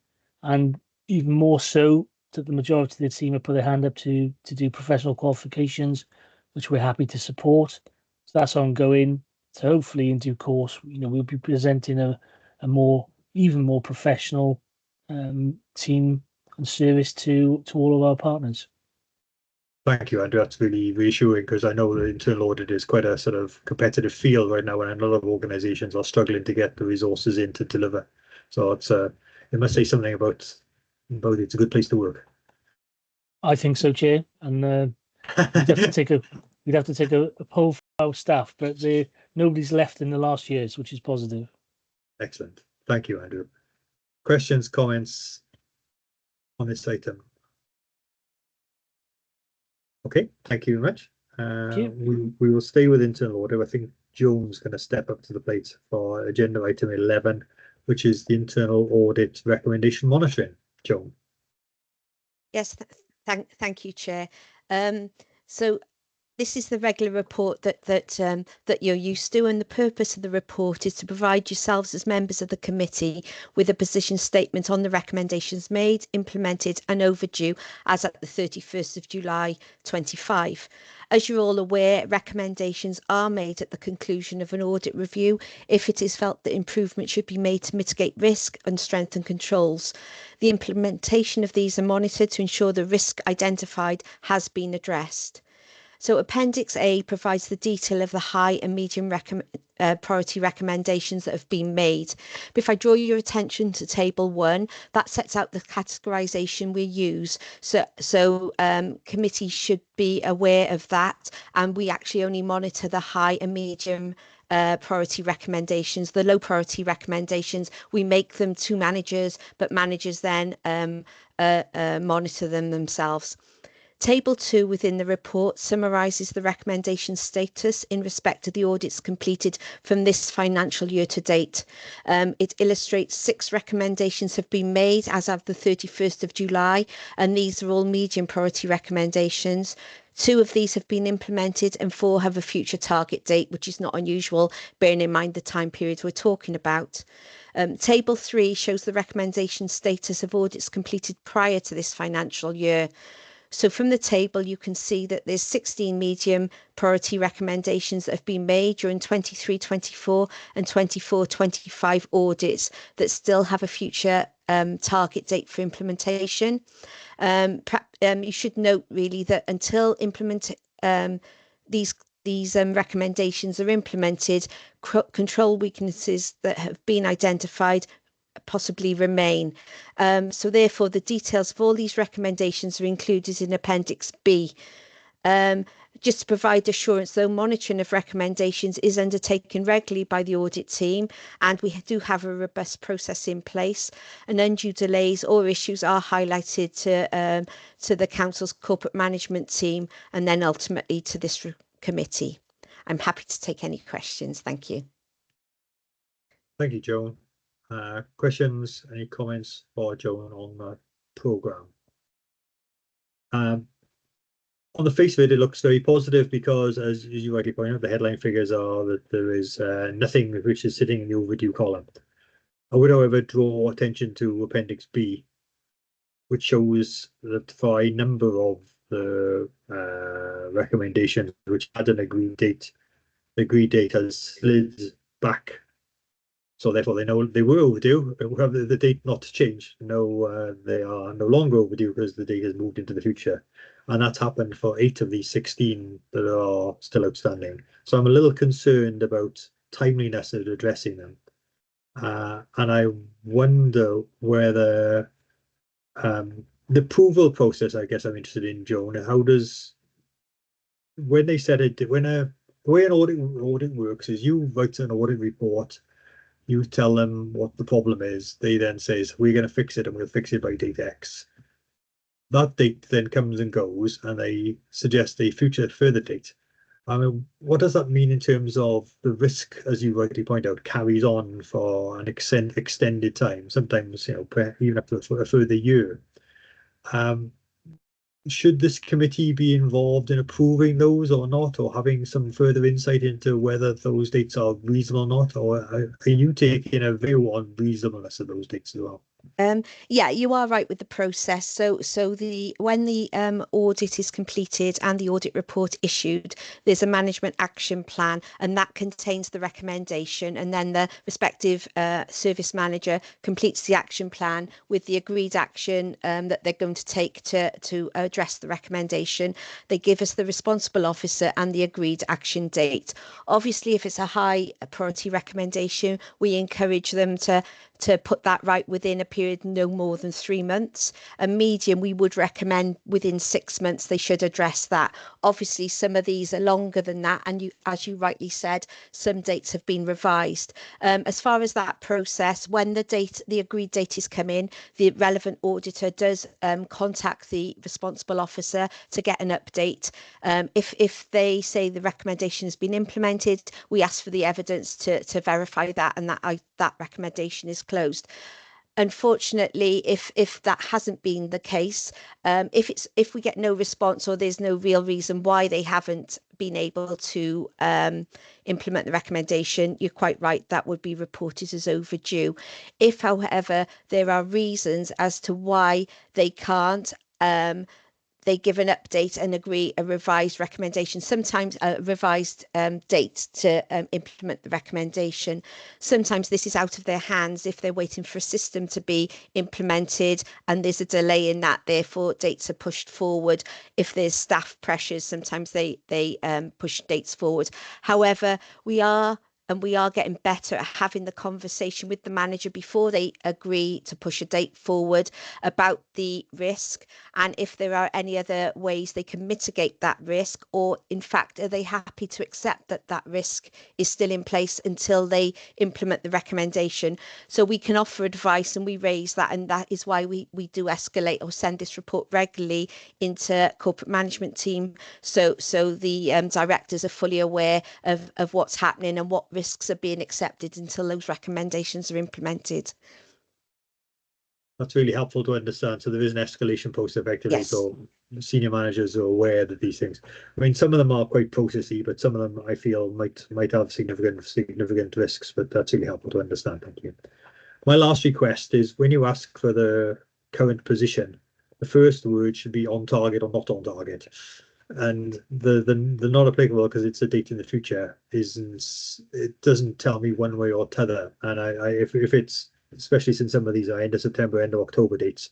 and even more so that the majority of the team have put their hand up to do professional qualifications, which we're happy to support. So that's ongoing. So hopefully in due course, we'll be presenting a even more professional team and service to all of our partners. Thank you, Andrew. That's really reassuring, because I know the internal audit is quite a sort of competitive field right now, and a lot of organisations are struggling to get the resources in to deliver. So it must say something about it's a good place to work. I think so, Chair. And we'd have to take a poll for our staff, but nobody's left in the last years, which is positive. Excellent. Thank you, Andrew. Questions, comments on this item? Okay, thank you very much. We will stay with internal audit. I think Joan's going to step up to the plate for agenda item 11, which is the internal audit recommendation monitoring. Joan. Yes, thank you, Chair. So this is the regular report that you're used to, and the purpose of the report is to provide yourselves as members of the committee with a position statement on the recommendations made, implemented and overdue as at the 31st of July 25. As you're all aware, recommendations are made at the conclusion of an audit review if it is felt that improvement should be made to mitigate risk and strengthen controls. The implementation of these are monitored to ensure the risk identified has been addressed. So Appendix A provides the detail of the high and medium priority recommendations that have been made. But if I draw your attention to Table 1, that sets out the categorisation we use. So committees should be aware of that, and we actually only monitor the high and medium priority recommendations. The low priority recommendations, we make them to managers, but managers then monitor them themselves. Table 2 within the report summarises the recommendation status in respect to the audits completed from this financial year to date. It illustrates 6 recommendations have been made as of the 31st of July, and these are all medium priority recommendations. 2 of these have been implemented and 4 have a future target date, which is not unusual, bearing in mind the time periods we're talking about. Table 3 shows the recommendation status of audits completed prior to this financial year. So from the table, you can see that there's 16 medium priority recommendations that have been made during 23-24 and 24-25 audits that still have a future target date for implementation. You should note really that until these recommendations are implemented, control weaknesses that have been identified possibly remain. So therefore, the details of all these recommendations are included in Appendix B. Just to provide assurance, though, monitoring of recommendations is undertaken regularly by the audit team, and we do have a robust process in place, and undue delays or issues are highlighted to the Council's corporate management team and then ultimately to this committee. I'm happy to take any questions. Thank you. Thank you, Joan. Questions, any comments for Joan on the programme? On the face of it, it looks very positive because, as you rightly point out, the headline figures are that there is nothing which is sitting in the overdue column. I would, however, draw attention to Appendix B, which shows that for a number of the recommendations which had an agreed date, the agreed date has slid back. So therefore, they know they were overdue. Have the date not changed? No, they are no longer overdue because the date has moved into the future, and that's happened for 8 of these 16 that are still outstanding. So I'm a little concerned about timeliness of addressing them, and I wonder whether the approval process. I guess I'm interested in, Joan. How does when they said it? The way an audit works is you write an audit report. You tell them what the problem is. They then says, we're going to fix it and we'll fix it by date X. That date then comes and goes, and they suggest a future further date. I mean, what does that mean in terms of the risk, as you rightly point out, carries on for an extended time, sometimes, even up to a further year? should this committee be involved in approving those or not, or having some further insight into whether those dates are reasonable or not, or are you taking a view on reasonableness of those dates as well? Yeah, you are right with the process. So when the audit is completed and the audit report issued, there's a management action plan, and that contains the recommendation, and then the respective service manager completes the action plan with the agreed action that they're going to take to address the recommendation. They give us the responsible officer and the agreed action date. Obviously, if it's a high priority recommendation, we encourage them to put that right within a period no more than 3 months. A medium, we would recommend within 6 months they should address that. Obviously, some of these are longer than that, and as you rightly said, some dates have been revised. As far as that process, when the agreed date is come in, the relevant auditor does contact the responsible officer to get an update. If they say the recommendation has been implemented, we ask for the evidence to verify that, and that recommendation is closed. Unfortunately, if that hasn't been the case, if we get no response or there's no real reason why they haven't been able to implement the recommendation, you're quite right, that would be reported as overdue. If, however, there are reasons as to why they can't, they give an update and agree a revised recommendation, sometimes a revised date to implement the recommendation. Sometimes this is out of their hands if they're waiting for a system to be implemented and there's a delay in that, therefore dates are pushed forward. If there's staff pressures, sometimes they push dates forward. However, we are getting better at having the conversation with the manager before they agree to push a date forward about the risk, and if there are any other ways they can mitigate that risk, or in fact, are they happy to accept that risk is still in place until they implement the recommendation. So we can offer advice, and we raise that, and that is why we do escalate or send this report regularly into corporate management team, so the directors are fully aware of what's happening and what risks are being accepted until those recommendations are implemented. That's really helpful to understand. So there is an escalation process effectively. Yes. So senior managers are aware that these things, I mean, some of them are quite processy, but some of them I feel might have significant risks, but that's really helpful to understand. Thank you. My last request is when you ask for the current position, the first word should be on target or not on target. And the not applicable because it's a date in the future it doesn't tell me one way or t'other. And if it's, especially since some of these are end of September, end of October dates,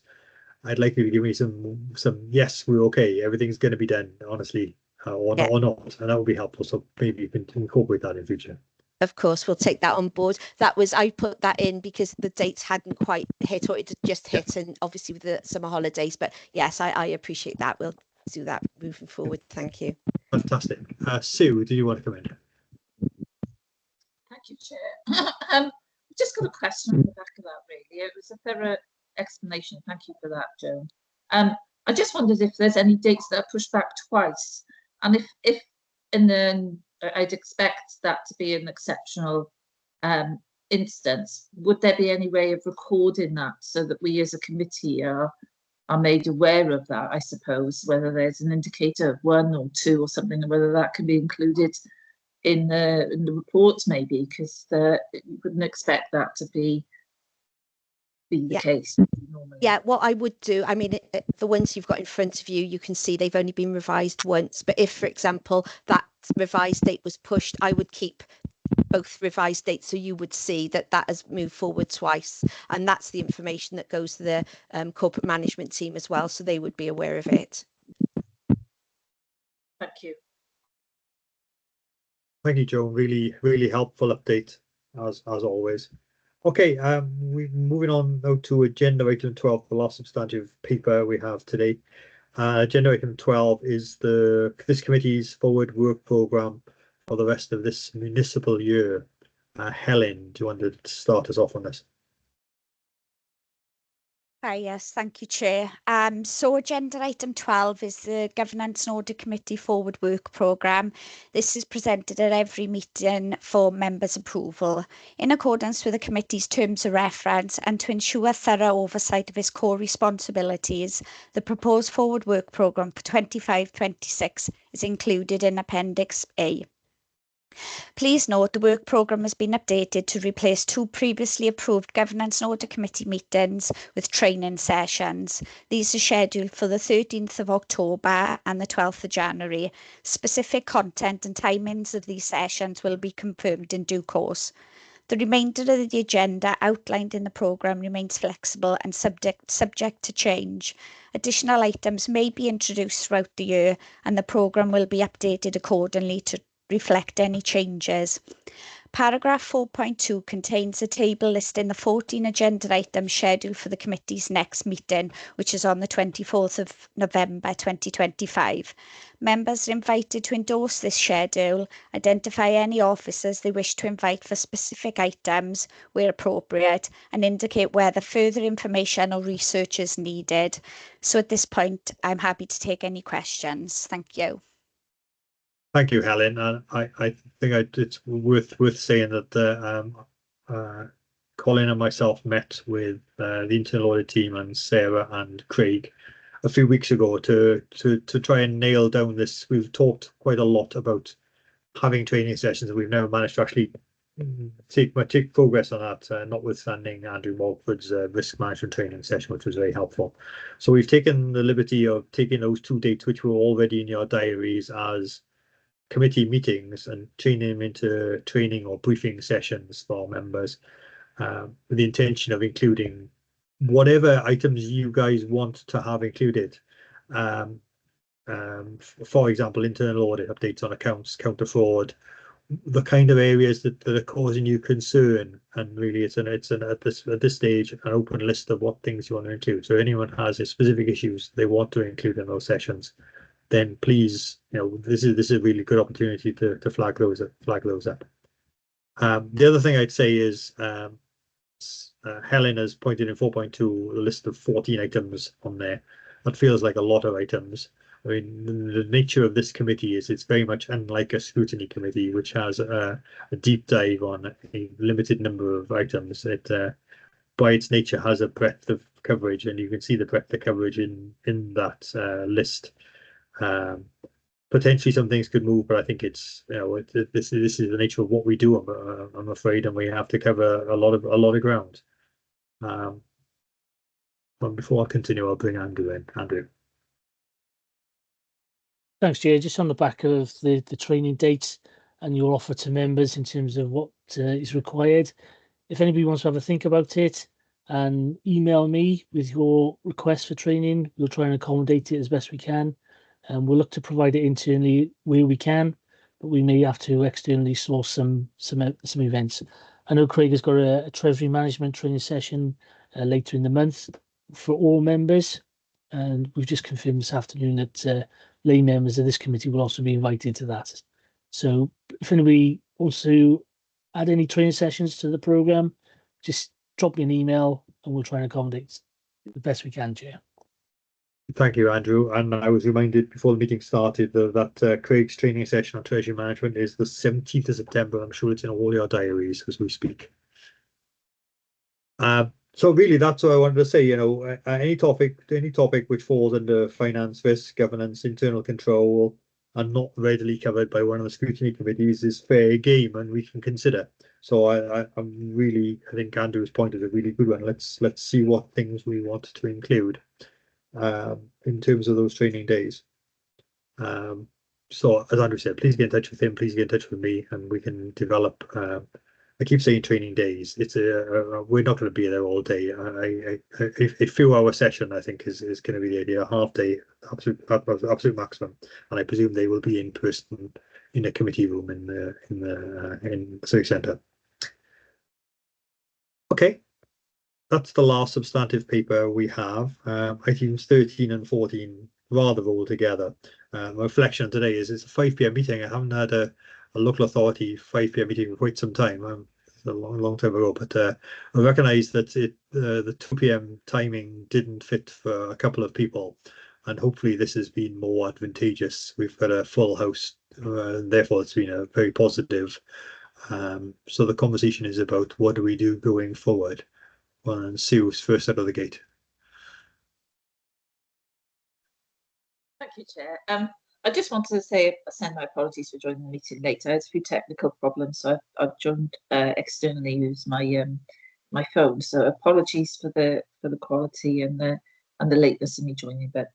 I'd like you to give me some yes, we're okay, everything's going to be done honestly, or not, and that would be helpful. So maybe you can incorporate that in future. Of course, we'll take that on board. I put that in because the dates hadn't quite hit, or it had just hit, and obviously with the summer holidays. But yes, I appreciate that. We'll do that moving forward. Thank you. Fantastic. Sue, do you want to come in? Thank you, Chair. Just got a question on the back of that, really. It was a thorough explanation. Thank you for that, Joan. I just wondered if there's any dates that are pushed back twice, and if and then I'd expect that to be an exceptional instance. Would there be any way of recording that so that we as a committee are made aware of that, I suppose, whether there's an indicator of 1 or 2 or something, and whether that can be included in the reports, maybe, because you wouldn't expect that to be the case normally. Yeah, what I would do, I mean, the ones you've got in front of you, you can see they've only been revised once. But if, for example, that revised date was pushed, I would keep both revised dates, so you would see that has moved forward twice, and that's the information that goes to the corporate management team as well, so they would be aware of it. Thank you. Thank you, Joan. Really helpful update as always. Okay, we're moving on now to agenda item 12, the last substantive paper we have today. Agenda item 12 is this committee's forward work programme for the rest of this municipal year. Helen, do you want to start us off on this? Hi, yes, thank you, Chair. So agenda item 12 is the Governance and Audit Committee Forward Work Programme. This is presented at every meeting for members' approval. In accordance with the committee's terms of reference and to ensure thorough oversight of its core responsibilities, the proposed Forward Work Programme for 25-26 is included in Appendix A. Please note the work programme has been updated to replace 2 previously approved Governance and Audit Committee meetings with training sessions. These are scheduled for the 13th of October and the 12th of January. Specific content and timings of these sessions will be confirmed in due course. The remainder of the agenda outlined in the programme remains flexible and subject to change. Additional items may be introduced throughout the year, and the programme will be updated accordingly to reflect any changes. Paragraph 4.2 contains a table listing the 14 agenda items scheduled for the committee's next meeting, which is on the 24th of November 2025. Members are invited to endorse this schedule, identify any officers they wish to invite for specific items where appropriate, and indicate whether further information or research is needed. So at this point, I'm happy to take any questions. Thank you. Thank you, Helen. I think it's worth saying that Colin and myself met with the internal audit team and Sarah and Craig a few weeks ago to try and nail down this. We've talked quite a lot about having training sessions, and we've never managed to actually take progress on that, notwithstanding Andrew Walford's risk management training session, which was very helpful. So we've taken the liberty of taking those 2 dates, which were already in your diaries as committee meetings, and turning them into training or briefing sessions for members, with the intention of including whatever items you guys want to have included. For example, internal audit updates on accounts, counter fraud, the kind of areas that are causing you concern. And really, it's at this stage an open list of what things you want to include. So anyone has specific issues they want to include in those sessions, then please, this is a really good opportunity to flag those up. The other thing I'd say is Helen has pointed in 4.2 a list of 14 items on there. That feels like a lot of items. I mean, the nature of this committee is it's very much unlike a scrutiny committee, which has a deep dive on a limited number of items. It, by its nature, has a breadth of coverage, and you can see the breadth of coverage in that list. Potentially some things could move, but I think it's this is the nature of what we do. I'm afraid, and we have to cover a lot of ground. But before I continue, I'll bring Andrew in. Andrew. Thanks, Jay. Just on the back of the training dates and your offer to members in terms of what is required, if anybody wants to have a think about it and email me with your request for training, we'll try and accommodate it as best we can. And we'll look to provide it internally where we can, but we may have to externally source some events. I know Craig has got a treasury management training session later in the month for all members, and we've just confirmed this afternoon that lay members of this committee will also be invited to that. So if anybody wants to add any training sessions to the programme, just drop me an email and we'll try and accommodate the best we can, Chair. Thank you, Andrew. And I was reminded before the meeting started that Craig's training session on treasury management is the 17th of September. I'm sure it's in all your diaries as we speak. So really, that's what I wanted to say. Any topic which falls under finance, risk, governance, internal control, and not readily covered by one of the scrutiny committees is fair game, and we can consider. So I think Andrew's point is a really good one. Let's see what things we want to include in terms of those training days. So as Andrew said, please get in touch with him, please get in touch with me, and we can develop. I keep saying training days. It's we're not going to be there all day. A few-hour session, I think, is going to be the idea. A half day, absolute maximum, and I presume they will be in person in a committee room in the Civic Centre. Okay. That's the last substantive paper we have. Items 13 and 14 rather roll together. My reflection today is it's a 5 p.m. meeting. I haven't had a local authority 5 p.m. meeting for quite some time. It's a long time ago, but I recognise that the 2 p.m. timing didn't fit for a couple of people, and hopefully this has been more advantageous. We've got a full house, and therefore it's been a very positive. So the conversation is about what do we do going forward. Well, and Sue's first out of the gate. Thank you, Chair. I just wanted to send my apologies for joining the meeting late. I had a few technical problems, so I've joined externally use my phone. So apologies for the quality and the lateness of me joining, but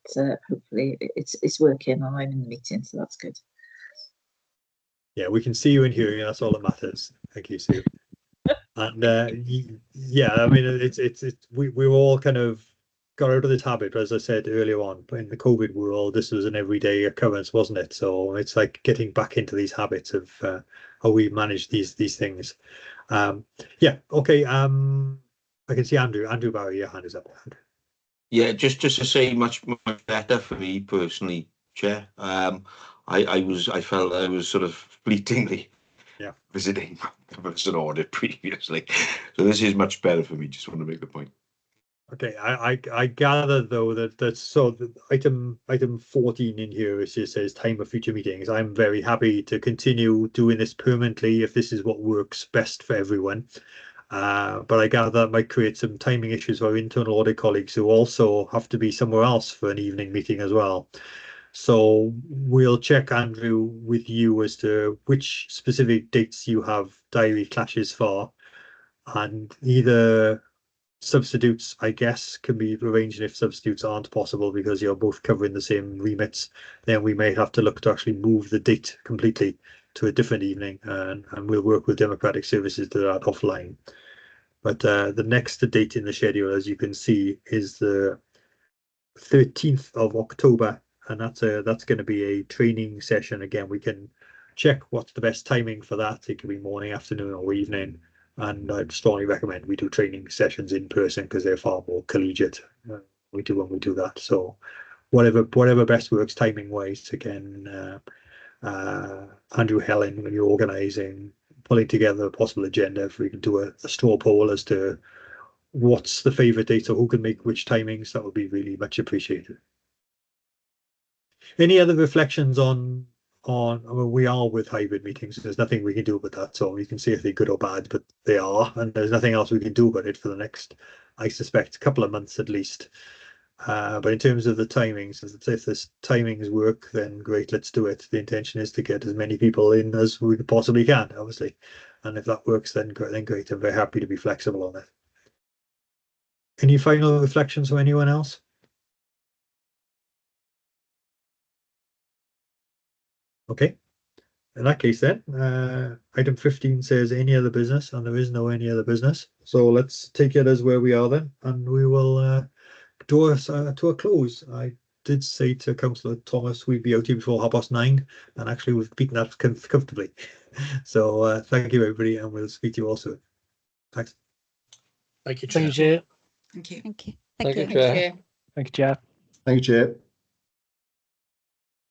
hopefully it's working and I'm in the meeting, so that's good. Yeah, we can see you and hear you, and that's all that matters. Thank you, Sue. And yeah, I mean, we all kind of got out of this habit, as I said earlier on. But in the COVID world, this was an everyday occurrence, wasn't it? So it's like getting back into these habits of how we manage these things. Yeah, okay. I can see Andrew Barry, your hand is up. Yeah, just to say much better for me personally, Chair. I felt I was sort of fleetingly visiting governance and audit previously, so this is much better for me. Just want to make the point. Okay, I gather though that so the item 14 in here is just says time of future meetings. I'm very happy to continue doing this permanently if this is what works best for everyone. But I gather that might create some timing issues for our internal audit colleagues who also have to be somewhere else for an evening meeting as well. So we'll check, Andrew, with you as to which specific dates you have diary clashes for, and either substitutes, I guess, can be arranged. If substitutes aren't possible because you're both covering the same remits, then we may have to look to actually move the date completely to a different evening, and we'll work with Democratic Services to that offline. But the next date in the schedule, as you can see, is the 13th of October, and that's going to be a training session. Again, we can check what's the best timing for that. It can be morning, afternoon, or evening. And I'd strongly recommend we do training sessions in person because they're far more collegiate. We do when we do that. So whatever best works timing wise. Again, Andrew, Helen, when you're organising, pulling together a possible agenda, if we can do a straw poll as to what's the favourite date or who can make which timings, that would be really much appreciated. Any other reflections on I mean, we are with hybrid meetings. There's nothing we can do about that. So you can see if they're good or bad, but they are, and there's nothing else we can do about it for the next, I suspect, couple of months at least. But in terms of the timings, if this timings work, then great, let's do it. The intention is to get as many people in as we possibly can, obviously. And if that works, then great. I'm very happy to be flexible on it. Any final reflections from anyone else? Okay. In that case, then, item 15 says any other business, and there is no any other business. So let's take it as where we are then, and we will draw us to a close. I did say to Councillor Thomas we'd be out here before 9:30, and actually we've beaten that comfortably. So thank you, everybody, and we'll speak to you all soon. Thanks. Thank you, Chair. Thank you. Thank you, Chair. Thank you, Chair. Thank you, Chair.